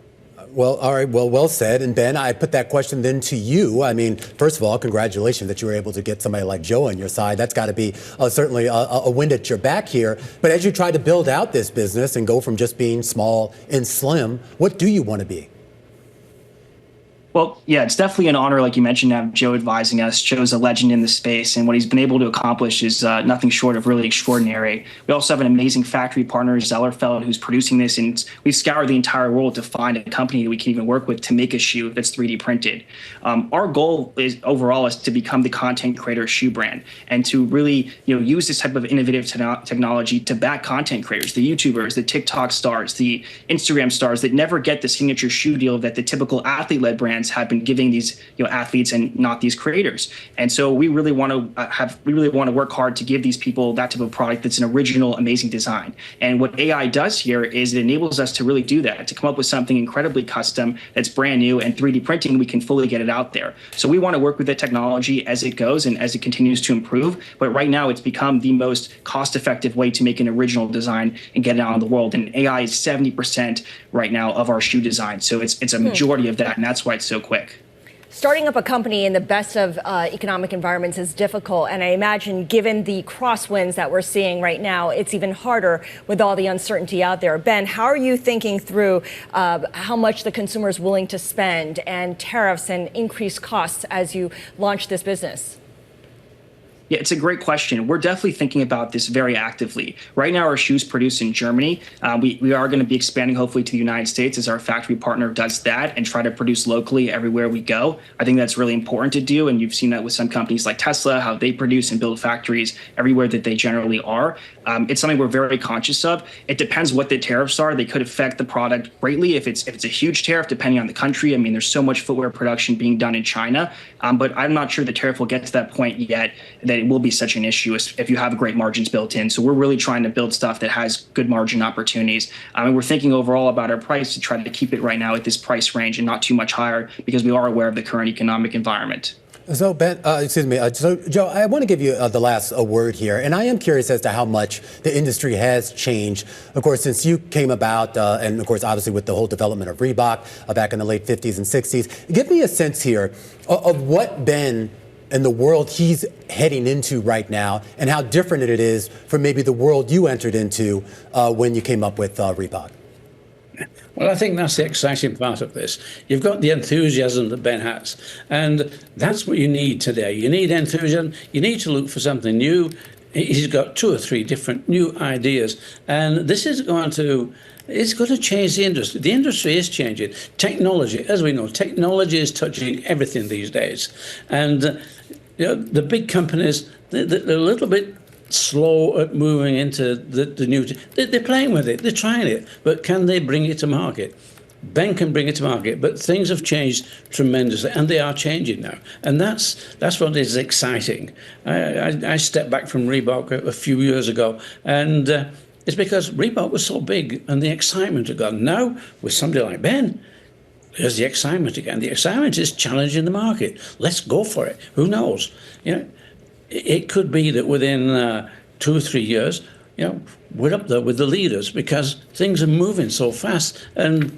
Well, all right. Well said. And Ben, I put that question then to you. I mean, first of all, congratulations that you were able to get somebody like Joe on your side. That's got to be certainly a wind at your back here. But as you try to build out this business and go from just being small and slim, what do you want to be? Well, yeah, it's definitely an honor, like you mentioned, to have Joe advising us. Joe's a legend in the space, and what he's been able to accomplish is nothing short of really extraordinary. We also have an amazing factory partner, Zellerfeld, who's producing this, and we've scoured the entire world to find a company that we can even work with to make a shoe that's 3D printed. Our goal is overall is to become the content creator shoe brand and to really use this type of innovative technology to back content creators, the YouTubers, the TikTok stars, the Instagram stars that never get the signature shoe deal that the typical athlete-led brands brands have been giving these athletes and not these creators. And so we really want to work hard to give these people that type of product that's an original, amazing design. And what AI does here is it enables us to really do that, to come up with something incredibly custom that's brand new, and 3D printing, we can fully get it out there. So we want to work with the technology as it goes and as it continues to improve. But right now it's become the most cost-effective way to make an original design and get it out in the world. And AI is 70% right now of our shoe design. So it's a majority of that, and that's why it's so quick. Starting up a company in the best of economic environments is difficult, and I imagine given the crosswinds that we're seeing right now, it's even harder with all the uncertainty out there. Ben, how are you thinking through how much the consumer is willing to spend and tariffs and increased costs as you launch this business? Yeah, it's a great question. We're definitely thinking about this very actively. Right now, our shoes produced in Germany. We are going to be expanding, hopefully, to the United States as our factory partner does that and try to produce locally everywhere we go. I think that's really important to do, and you've seen that with some companies like Tesla, how they produce and build factories everywhere that they generally are. It's something we're very conscious of. It depends what the tariffs are. They could affect the product greatly if it's a huge tariff, depending on the country. I mean, there's so much footwear production being done in China, but I'm not sure the tariff will get to that point yet that it will be such an issue if you have great margins built in. So we're really trying to build stuff that has good margin opportunities. And we're thinking overall about our price to try to keep it right now at this price range and not too much higher, because we are aware of the current economic environment. So Ben, so Joe, I want to give you the last word here, and I am curious as to how much the industry has changed, of course, since you came about, and of course, obviously with the whole development of Reebok back in the late 50s and 60s. Give me a sense here of what Ben and the world he's heading into right now, and how different it is from maybe the world you entered into when you came up with Reebok. Well, I think that's the exciting part of this. You've got the enthusiasm that Ben has, and that's what you need today. You need enthusiasm. You need to look for something new. He's got 2 or 3 different new ideas, and this is it's going to change the industry. The industry is changing. Technology, as we know, technology is touching everything these days. And the big companies, they're a little bit slow at moving into the new. They're playing with it. They're trying it. But can they bring it to market? Ben can bring it to market, but things have changed tremendously, and they are changing now. And that's what is exciting. I stepped back from Reebok a few years ago, and it's because Reebok was so big and the excitement had gone. Now, with somebody like Ben, there's the excitement again. The excitement is challenging the market. Let's go for it. Who knows? It could be that within 2 or 3 years, we're up there with the leaders, because things are moving so fast. And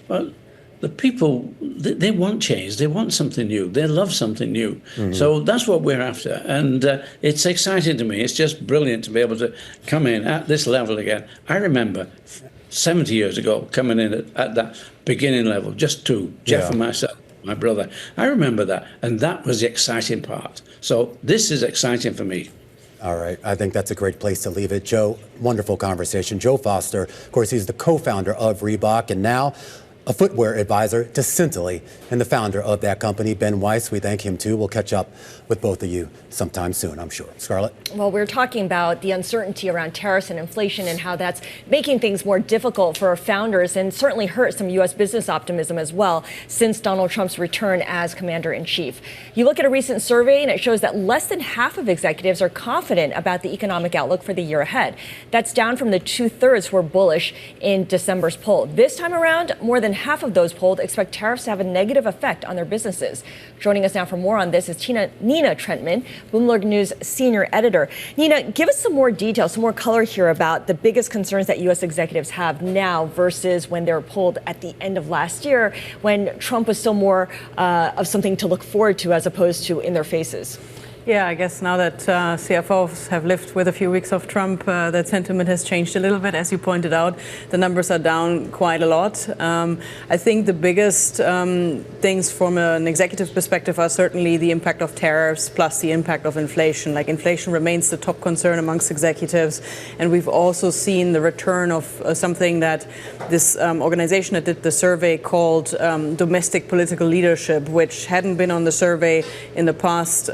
well, the people, they want change. They want something new. They love something new. Mm-hmm. So that's what we're after. And it's exciting to me. It's just brilliant to be able to come in at this level again. I remember 70 years ago coming in at that beginning level, just 2, Jeff and myself, my brother. I remember that. And that was the exciting part. So this is exciting for me. All right. I think that's a great place to leave it. Joe, wonderful conversation. Joe Foster, of course, he's the co-founder of Reebok, and now a footwear advisor to Syntilay, and the founder of that company, Ben Weiss. We thank him, too. We'll catch up with both of you sometime soon, I'm sure. Scarlett? Well, we're talking about the uncertainty around tariffs and inflation and how that's making things more difficult for founders, and certainly hurt some U.S. business optimism as well since Donald Trump's return as commander-in-chief. You look at a recent survey, and it shows that less than half of executives are confident about the economic outlook for the year ahead. That's down from the 2/3 who were bullish in December's poll. This time around, more than half of those polled expect tariffs to have a negative effect on their businesses. Joining us now for more on this is Nina Trentmann, Bloomberg News senior editor. Nina, give us some more details, some more color here about the biggest concerns that U.S. executives have now versus when they were polled at the end of last year, when Trump was still more of something to look forward to as opposed to in their faces. Yeah, I guess now that CFOs have lived with a few weeks of Trump, that sentiment has changed a little bit. As you pointed out, the numbers are down quite a lot. I think the biggest things from an executive perspective are certainly the impact of tariffs plus the impact of inflation. Like, inflation remains the top concern amongst executives. And we've also seen the return of something that this organization that did the survey called domestic political leadership, which hadn't been on the survey in the past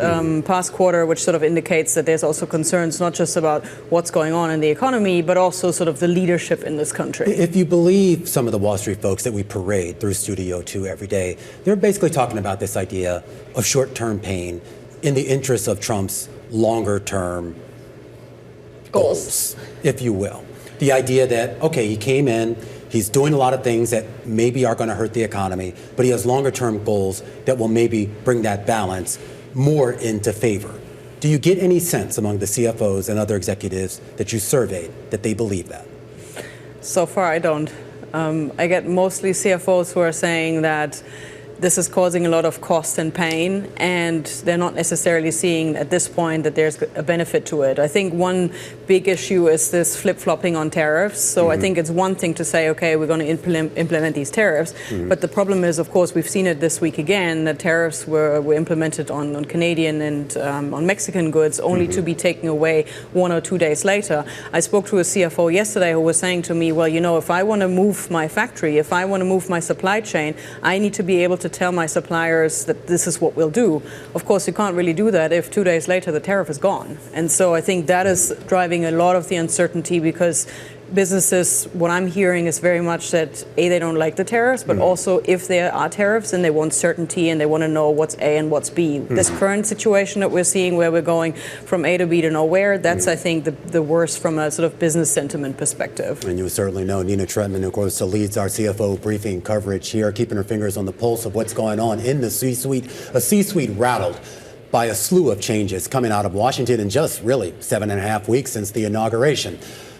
last quarter, which sort of indicates that there's also concerns not just about what's going on in the economy, but also sort of the leadership in this country. If you believe some of the Wall Street folks that we parade through Studio 2 every day, they're basically talking about this idea of short-term pain in the interest of Trump's longer-term goals, if you will. The idea that, okay, he came in, he's doing a lot of things that maybe are going to hurt the economy, but he has longer-term goals that will maybe bring that balance more into favor. Do you get any sense among the CFOs and other executives that you surveyed that they believe that? So far, I don't. I get mostly CFOs who are saying that this is causing a lot of cost and pain, and they're not necessarily seeing at this point that there's a benefit to it. I think one big issue is this flip-flopping on tariffs. So I think it's one thing to say, okay, we're going to implement these tariffs, but the problem is, of course, we've seen it this week again, that tariffs were implemented on Canadian and on Mexican goods, only to be taken away 1 or 2 days later. I spoke to a CFO yesterday who was saying to me, well, you know, if I want to move my factory, if I want to move my supply chain, I need to be able to tell my suppliers that this is what we'll do. Of course, you can't really do that if 2 days later the tariff is gone. And so I think that is driving a lot of the uncertainty, because businesses, what I'm hearing is very much that, A, they don't like the tariffs, but also if there are tariffs, then they want certainty and they want to know what's A and what's B. This current situation that we're seeing where we're going from A to B to nowhere, that's, I think, the worst from a sort of business sentiment perspective. And you certainly know Nina Trentmann, of course, leads our CFO briefing coverage here, keeping her fingers on the pulse of what's going on in the C-suite. A C-suite rattled by a slew of changes coming out of Washington in just really 7.5 weeks since the inauguration.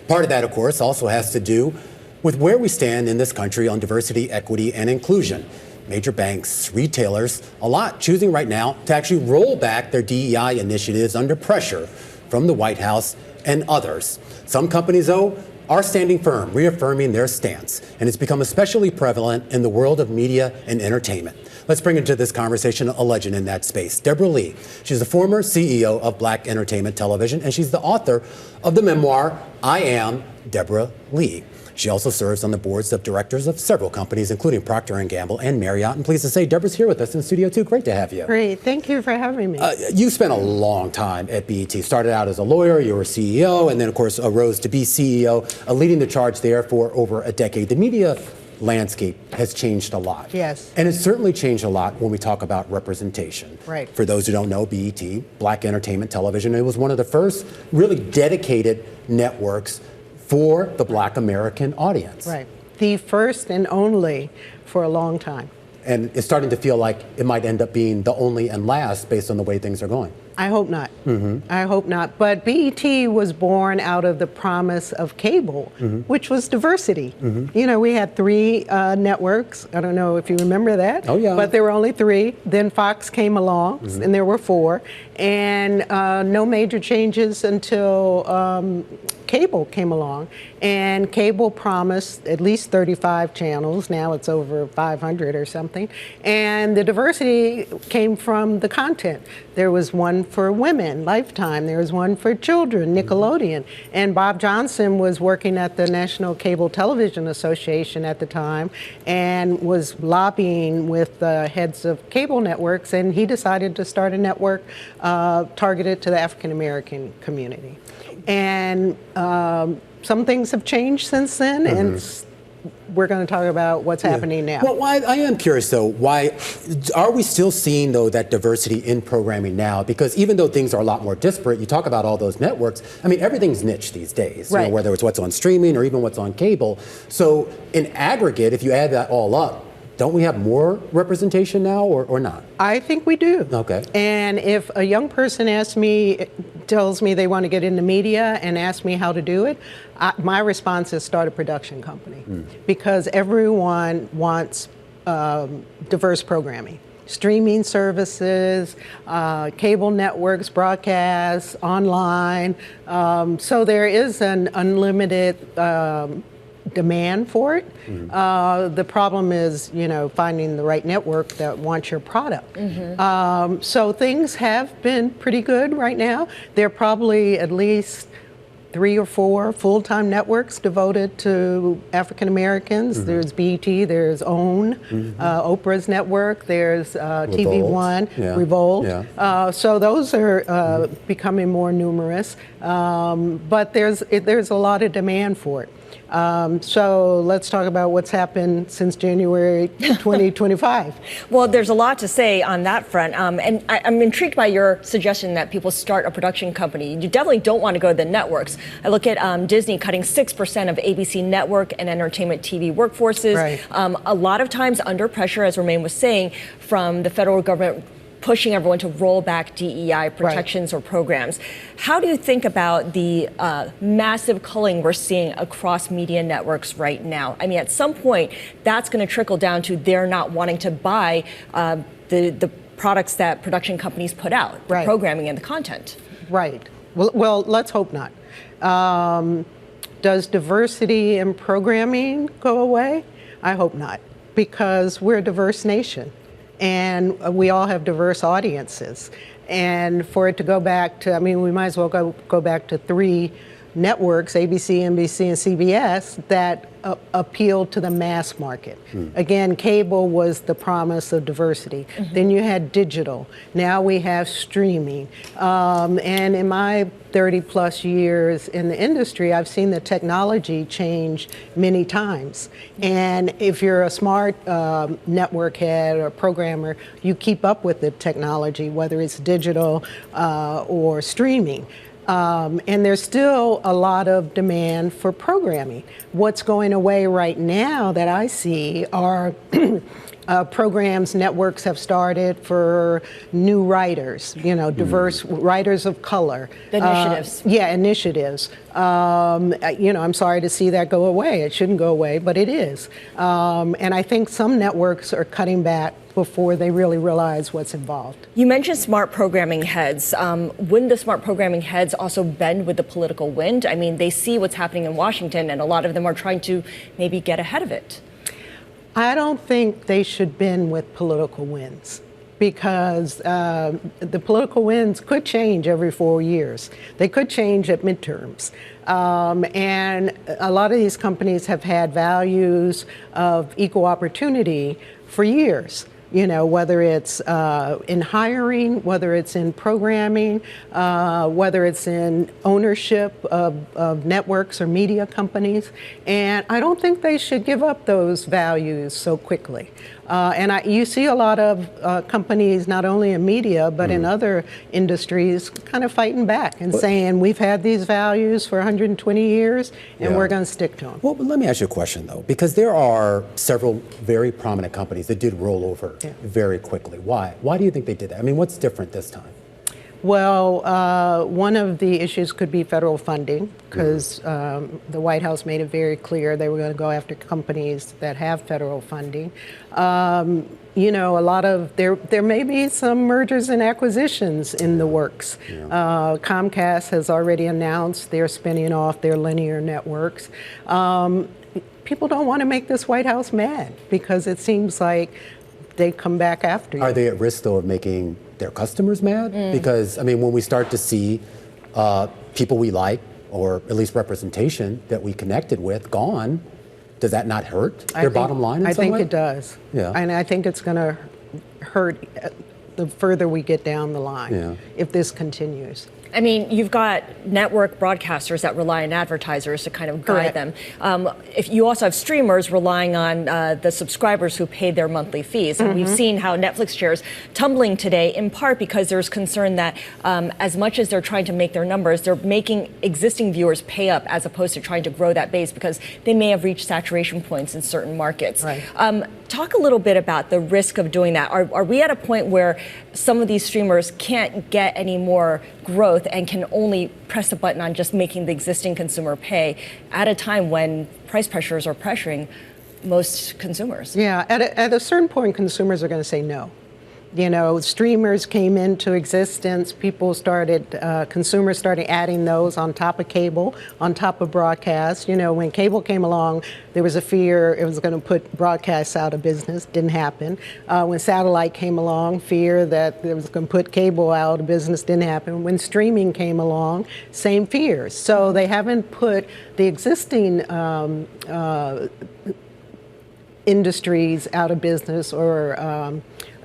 Part of that, of course, also has to do with where we stand in this country on diversity, equity, and inclusion. Major banks, retailers, a lot choosing right now to actually roll back their DEI initiatives under pressure from the White House and others. Some companies, though, are standing firm, reaffirming their stance, and it's become especially prevalent in the world of media and entertainment. Let's bring into this conversation a legend in that space, Debra Lee. She's the former CEO of Black Entertainment Television, and she's the author of the memoir, I Am Debra Lee. She also serves on the boards of directors of several companies, including Procter & Gamble and Marriott. And pleased to say, Debra's here with us in Studio 2. Great to have you. Great. Thank you for having me. You spent a long time at BET. Started out as a lawyer, you were CEO, and then, of course, rose to be CEO, leading the charge there for over a decade. The media landscape has changed a lot. Yes. And it's certainly changed a lot when we talk about representation. Right. For those who don't know, BET, Black Entertainment Television, it was one of the first really dedicated networks for the Black American audience. Right. The first and only for a long time. And it's starting to feel like it might end up being the only and last based on the way things are going. I hope not. I hope not. But BET was born out of the promise of cable, which was diversity. You know, we had 3 networks. I don't know if you remember that. Oh, yeah. But there were only 3. Then Fox came along, and there were 4. And no major changes until cable came along. And cable promised at least 35 channels. Now it's over 500 or something. And the diversity came from the content. There was one for women, Lifetime. There was one for children, Nickelodeon. And Bob Johnson was working at the National Cable Television Association at the time and was lobbying with the heads of cable networks, and he decided to start a network targeted to the African American community. And some things have changed since then, and we're going to talk about what's happening now. Well, I am curious, though, why are we still seeing, though, that diversity in programming now? Because even though things are a lot more disparate, you talk about all those networks, I mean, everything's niche these days, right. You know, whether it's what's on streaming or even what's on cable. So in aggregate, if you add that all up, don't we have more representation now or not? I think we do. Okay. And if a young person tells me they want to get into media and asks me how to do it, my response is start a production company. Because everyone wants diverse programming. Streaming services, cable networks, broadcasts, online. So there is an unlimited demand for it. The problem is, you know, finding the right network that wants your product. So things have been pretty good right now. There are probably at least 3 or 4 full-time networks devoted to African Americans. There's BET, there's OWN, Oprah's network, there's TV One, Revolt. So those are becoming more numerous, but there's a lot of demand for it. So let's talk about what's happened since January 2025. Well, there's a lot to say on that front. And I'm intrigued by your suggestion that people start a production company. You definitely don't want to go to the networks. I look at Disney cutting 6% of ABC network and entertainment TV workforces. Right. A lot of times under pressure, as Romain was saying, from the federal government pushing everyone to roll back DEI protections or programs. How do you think about the massive culling we're seeing across media networks right now? I mean, at some point, that's going to trickle down to they're not wanting to buy the products that production companies put out, the programming and the content. Right. Well, let's hope not. Does diversity in programming go away? I hope not, because we're a diverse nation. And we all have diverse audiences. And for it to go back to, I mean, we might as well go back to 3 networks, ABC, NBC, and CBS, that appeal to the mass market. Again, cable was the promise of diversity. Then you had digital. Now we have streaming. And in my 30 plus years in the industry, I've seen the technology change many times. And if you're a smart network head or programmer, you keep up with the technology, whether it's digital or streaming. And there's still a lot of demand for programming. What's going away right now that I see are programs networks have started for new writers, diverse writers of color. Initiatives. Initiatives. I'm sorry to see that go away. It shouldn't go away, but it is. And I think some networks are cutting back before they really realize what's involved. You mentioned smart programming heads. Wouldn't the smart programming heads also bend with the political wind? I mean, they see what's happening in Washington, and a lot of them are trying to maybe get ahead of it. I don't think they should bend with political winds, because the political winds could change every 4 years. They could change at midterms. And a lot of these companies have had values of equal opportunity for years. Whether it's in hiring, whether it's in programming, whether it's in ownership of networks or media companies. And I don't think they should give up those values so quickly. You see a lot of companies, not only in media, but in other industries, kind of fighting back and saying, we've had these values for 120 years, and we're going to stick to them. Well, but let me ask you a question, though, because there are several very prominent companies that did roll over very quickly. Why? Why do you think they did that? I mean, what's different this time? Well, one of the issues could be federal funding, because the White House made it very clear they were going to go after companies that have federal funding. A lot of there may be some mergers and acquisitions in the works. Comcast has already announced they're spinning off their linear networks. People don't want to make this White House mad, because it seems like they come back after you. Are they at risk, though, of making their customers mad? Because, I mean, when we start to see people we like, or at least representation that we connected with, gone, does that not hurt their bottom line in some way? I think it does. And I think it's going to hurt the further we get down the line if this continues. I mean, you've got network broadcasters that rely on advertisers to kind of guide them. If you also have streamers relying on the subscribers who pay their monthly fees. And we've seen how Netflix shares tumbling today, in part because there's concern that as much as they're trying to make their numbers, they're making existing viewers pay up as opposed to trying to grow that base, because they may have reached saturation points in certain markets. Talk a little bit about the risk of doing that. Are we at a point where some of these streamers can't get any more growth and can only press the button on just making the existing consumer pay at a time when price pressures are pressuring most consumers? At a certain point, consumers are going to say no. Streamers came into existence. Consumers started adding those on top of cable, on top of broadcast. When cable came along, there was a fear it was going to put broadcasts out of business. Didn't happen. When satellite came along, fear that it was going to put cable out of business. Didn't happen. When streaming came along, same fears. So they haven't put the existing industries out of business or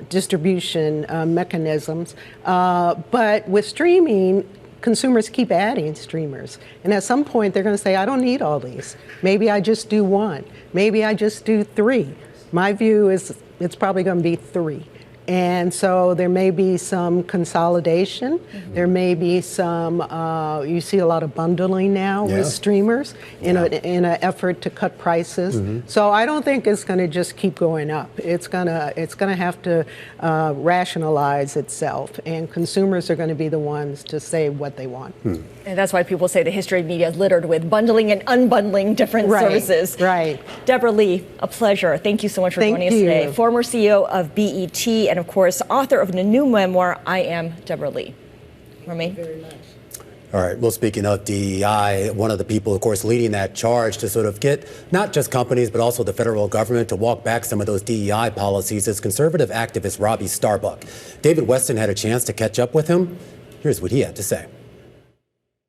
distribution mechanisms. But with streaming, consumers keep adding streamers. And at some point, they're going to say, I don't need all these. Maybe I just do one. Maybe I just do three. My view is it's probably going to be three. And so there may be some consolidation. Mm-hmm. There may be some, you see a lot of bundling now with streamers in an effort to cut prices. Mm-hmm. So I don't think it's going to just keep going up. It's going to have to rationalize itself, and consumers are going to be the ones to say what they want. And that's why people say the history of media is littered with bundling and unbundling different services. Right. Debra Lee, a pleasure. Thank you so much for joining us today. Former CEO of BET and, of course, author of the new memoir, I Am Debra Lee. Romain? Very much. All right. Well, speaking of DEI, one of the people, of course, leading that charge to sort of get not just companies, but also the federal government to walk back some of those DEI policies is conservative activist Robbie Starbuck. David Weston had a chance to catch up with him. Here's what he had to say.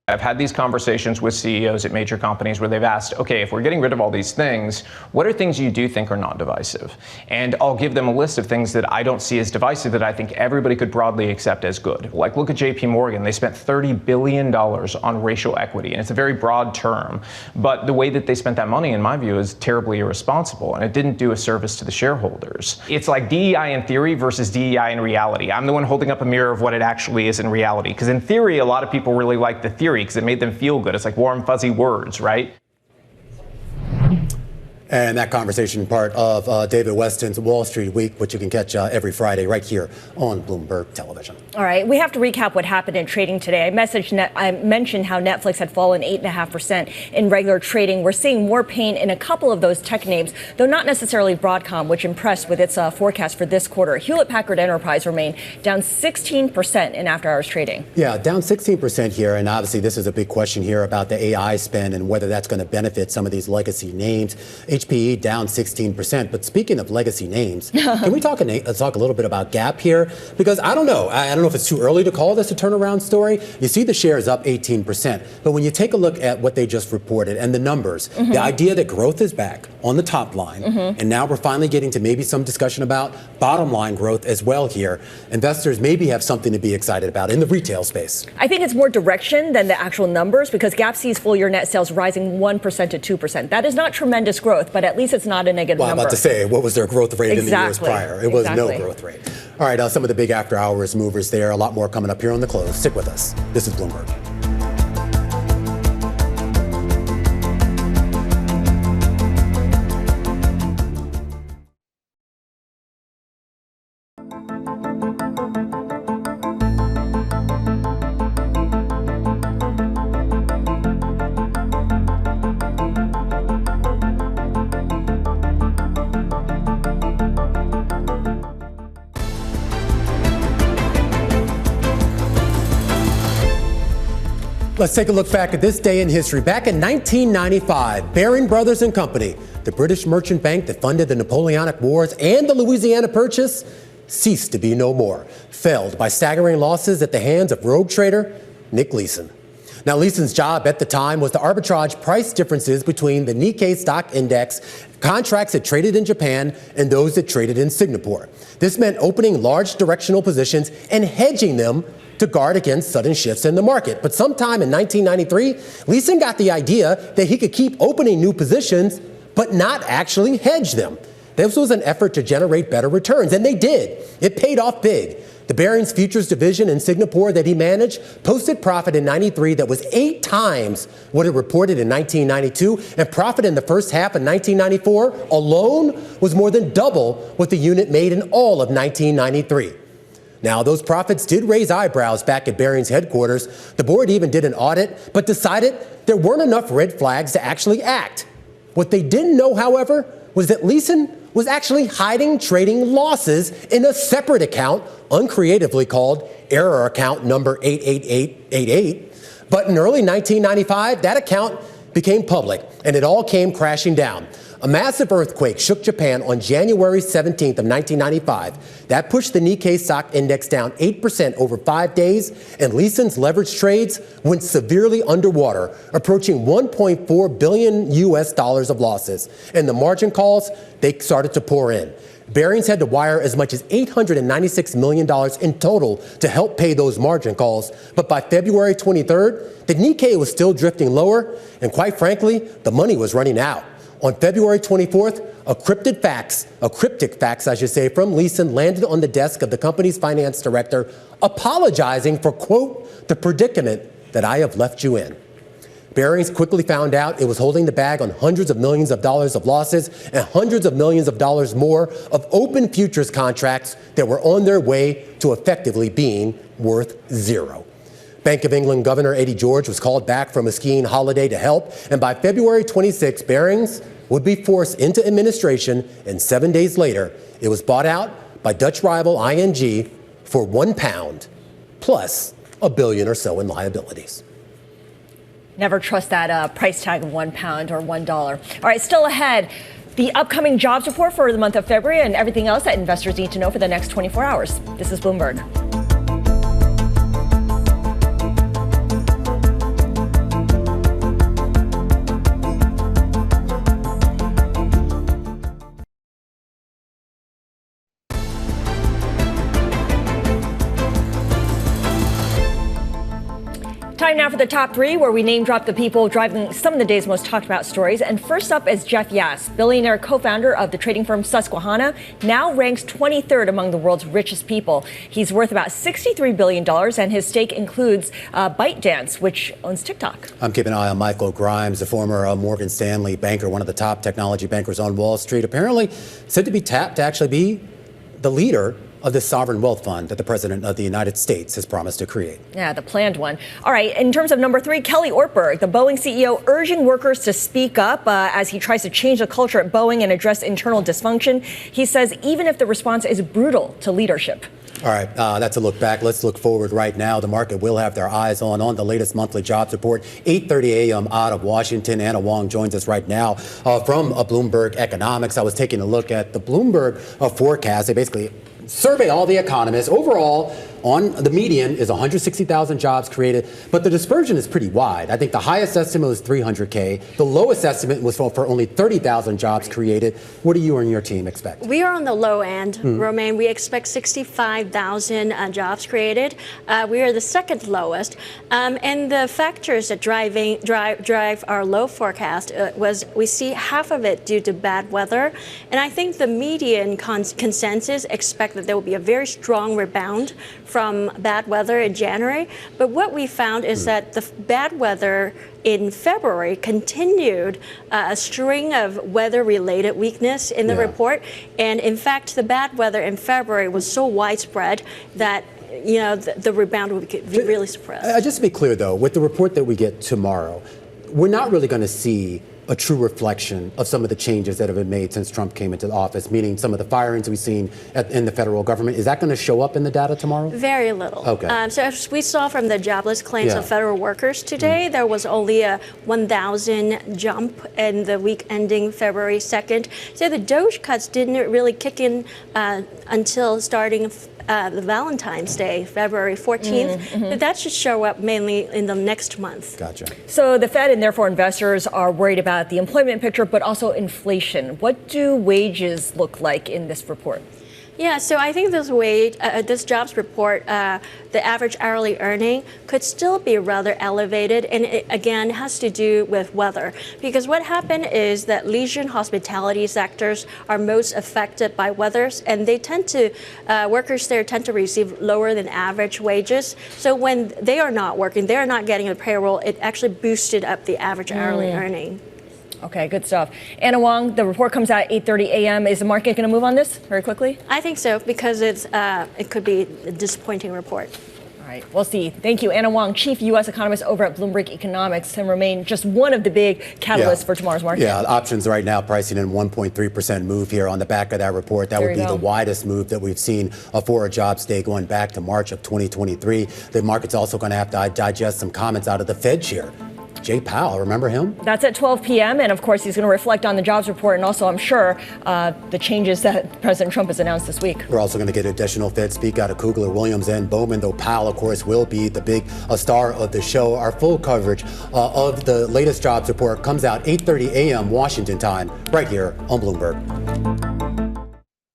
I've had these conversations with CEOs at major companies where they've asked, okay, if we're getting rid of all these things, what are things you do think are not divisive? And I'll give them a list of things that I don't see as divisive that I think everybody could broadly accept as good. Like, look at JP Morgan. They spent $30 billion on racial equity, and it's a very broad term. But the way that they spent that money, in my view, is terribly irresponsible, and it didn't do a service to the shareholders. It's like DEI in theory versus DEI in reality. I'm the one holding up a mirror of what it actually is in reality. Because in theory, a lot of people really like the theory because it made them feel good. It's like warm, fuzzy words, right? And that conversation part of David Weston's Wall Street Week, which you can catch every Friday right here on Bloomberg Television. All right, we have to recap what happened in trading today. I mentioned how Netflix had fallen 8.5% in regular trading. We're seeing more pain in a couple of those tech names, though not necessarily Broadcom, which impressed with its forecast for this quarter. Hewlett-Packard Enterprise remained down 16% in after-hours trading. Yeah, down 16% here. And obviously, this is a big question here about the AI spend and whether that's going to benefit some of these legacy names. HPE down 16%. But speaking of legacy names, can we talk a little bit about Gap here? Because I don't know. I don't know if it's too early to call this a turnaround story. You see the shares up 18%. But when you take a look at what they just reported and the numbers, the idea that growth is back on the top line, and now we're finally getting to maybe some discussion about bottom line growth as well here. Investors maybe have something to be excited about in the retail space. I think it's more direction than the actual numbers because Gap sees full year net sales rising 1% to 2%. That is not tremendous growth, but at least it's not a negative number. I'm about to say, what was their growth rate in the years prior? It was no growth rate. All right, some of the big after hours movers there. A lot more coming up here on the close. Stick with us. This is Bloomberg. Let's take a look back at this day in history. Back in 1995, Baring Brothers and Company, the British merchant bank that funded the Napoleonic Wars and the Louisiana Purchase, ceased to be no more, felled by staggering losses at the hands of rogue trader Nick Leeson. Now, Leeson's job at the time was to arbitrage price differences between the Nikkei stock index, contracts that traded in Japan, and those that traded in Singapore. This meant opening large directional positions and hedging them to guard against sudden shifts in the market. But sometime in 1993, Leeson got the idea that he could keep opening new positions, but not actually hedge them. This was an effort to generate better returns, and they did. It paid off big. The Barings Futures division in Singapore that he managed posted profit in 93 that was 8 times what it reported in 1992, and profit in the first half of 1994 alone was more than double what the unit made in all of 1993. Now, those profits did raise eyebrows back at Barings headquarters. The board even did an audit, but decided there weren't enough red flags to actually act. What they didn't know, however, was that Leeson was actually hiding trading losses in a separate account, uncreatively called error account number 88888. But in early 1995, that account became public, and it all came crashing down. A massive earthquake shook Japan on January 17th of 1995. That pushed the Nikkei stock index down 8% over 5 days, and Leeson's leveraged trades went severely underwater, approaching $1.4 billion of losses. And the margin calls, they started to pour in. Barings had to wire as much as $896 million in total to help pay those margin calls. But by February 23rd, the Nikkei was still drifting lower, and quite frankly, the money was running out. On February 24th, a cryptic fax, from Leeson landed on the desk of the company's finance director, apologizing for, quote, the predicament that I have left you in. Barings quickly found out it was holding the bag on hundreds of millions of dollars of losses and hundreds of millions of dollars more of open futures contracts that were on their way to effectively being worth zero. Bank of England Governor Eddie George was called back from a skiing holiday to help, and by February 26, Barings would be forced into administration, and 7 days later, it was bought out by Dutch rival ING for £1, plus $1 billion or so in liabilities. Never trust that price tag of £1 or $1. All right, still ahead, the upcoming jobs report for the month of February and everything else that investors need to know for the next 24 hours. This is Bloomberg. Time now for the top three, where we name drop the people driving some of the day's most talked about stories. And first up is Jeff Yass, billionaire co-founder of the trading firm Susquehanna, now ranks 23rd among the world's richest people. He's worth about $63 billion, and his stake includes ByteDance, which owns TikTok. I'm keeping an eye on Michael Grimes, the former Morgan Stanley banker, one of the top technology bankers on Wall Street, apparently said to be tapped to actually be the leader of the sovereign wealth fund that the president of the United States has promised to create. Yeah, the planned one. All right, in terms of number three, Kelly Ortberg, the Boeing CEO, urging workers to speak up as he tries to change the culture at Boeing and address internal dysfunction. He says even if the response is brutal to leadership. All right, that's a look back. Let's look forward right now. The market will have their eyes on the latest monthly jobs report, 8:30 a.m. out of Washington. Anna Wong joins us right now from Bloomberg Economics. I was taking a look at the Bloomberg forecast. They basically survey all the economists. Overall, on the median is 160,000 jobs created, but the dispersion is pretty wide. I think the highest estimate was 300K. The lowest estimate was for only 30,000 jobs created. What do you and your team expect? We are on the low end, Romaine. We expect 65,000 jobs created. We are the second lowest. And the factors that drive our low forecast was we see half of it due to bad weather. And I think the median consensus expect that there will be a very strong rebound from bad weather in January. But what we found is that the bad weather in February continued a string of weather-related weakness in the report. And in fact, the bad weather in February was so widespread that the rebound would be really suppressed. Just to be clear, though, with the report that we get tomorrow, we're not really going to see a true reflection of some of the changes that have been made since Trump came into the office, meaning some of the firings we've seen in the federal government. Is that going to show up in the data tomorrow? Very little. Okay. So as we saw from the jobless claims of federal workers today, there was only a 1,000 jump in the week ending February 2nd. So the DOGE cuts didn't really kick in until starting the Valentine's Day, February 14th. But that should show up mainly in the next month. Gotcha. So the Fed and therefore investors are worried about the employment picture, but also inflation. What do wages look like in this report? Yeah, so I think this jobs report, the average hourly earning could still be rather elevated, and it again has to do with weather. Because what happened is that leisure and hospitality sectors are most affected by weathers, and they tend to workers there tend to receive lower than average wages. So when they are not working, they are not getting a payroll. It actually boosted up the average hourly earning. Okay, good stuff. Anna Wong, the report comes out at 8:30 a.m. Is the market going to move on this very quickly? I think so, because it could be a disappointing report. All right. right, we'll see. Thank you. Anna Wong, chief U.S. economist over at Bloomberg Economics, and remain just one of the big catalysts for tomorrow's market. Yeah, options right now pricing in 1.3% move here on the back of that report. That would be the widest move that we've seen for a jobs day going back to March of 2023. The market's also going to have to digest some comments out of the Fed chair. Jay Powell, remember him? That's at 12 p.m. And of course, he's going to reflect on the jobs report and also, I'm sure, the changes that President Trump has announced this week. We're also going to get additional Fed speak out of Kugler, Williams, and Bowman, though Powell, of course, will be the big star of the show. Our full coverage of the latest jobs report comes out 8:30 a.m. Washington time, right here on Bloomberg.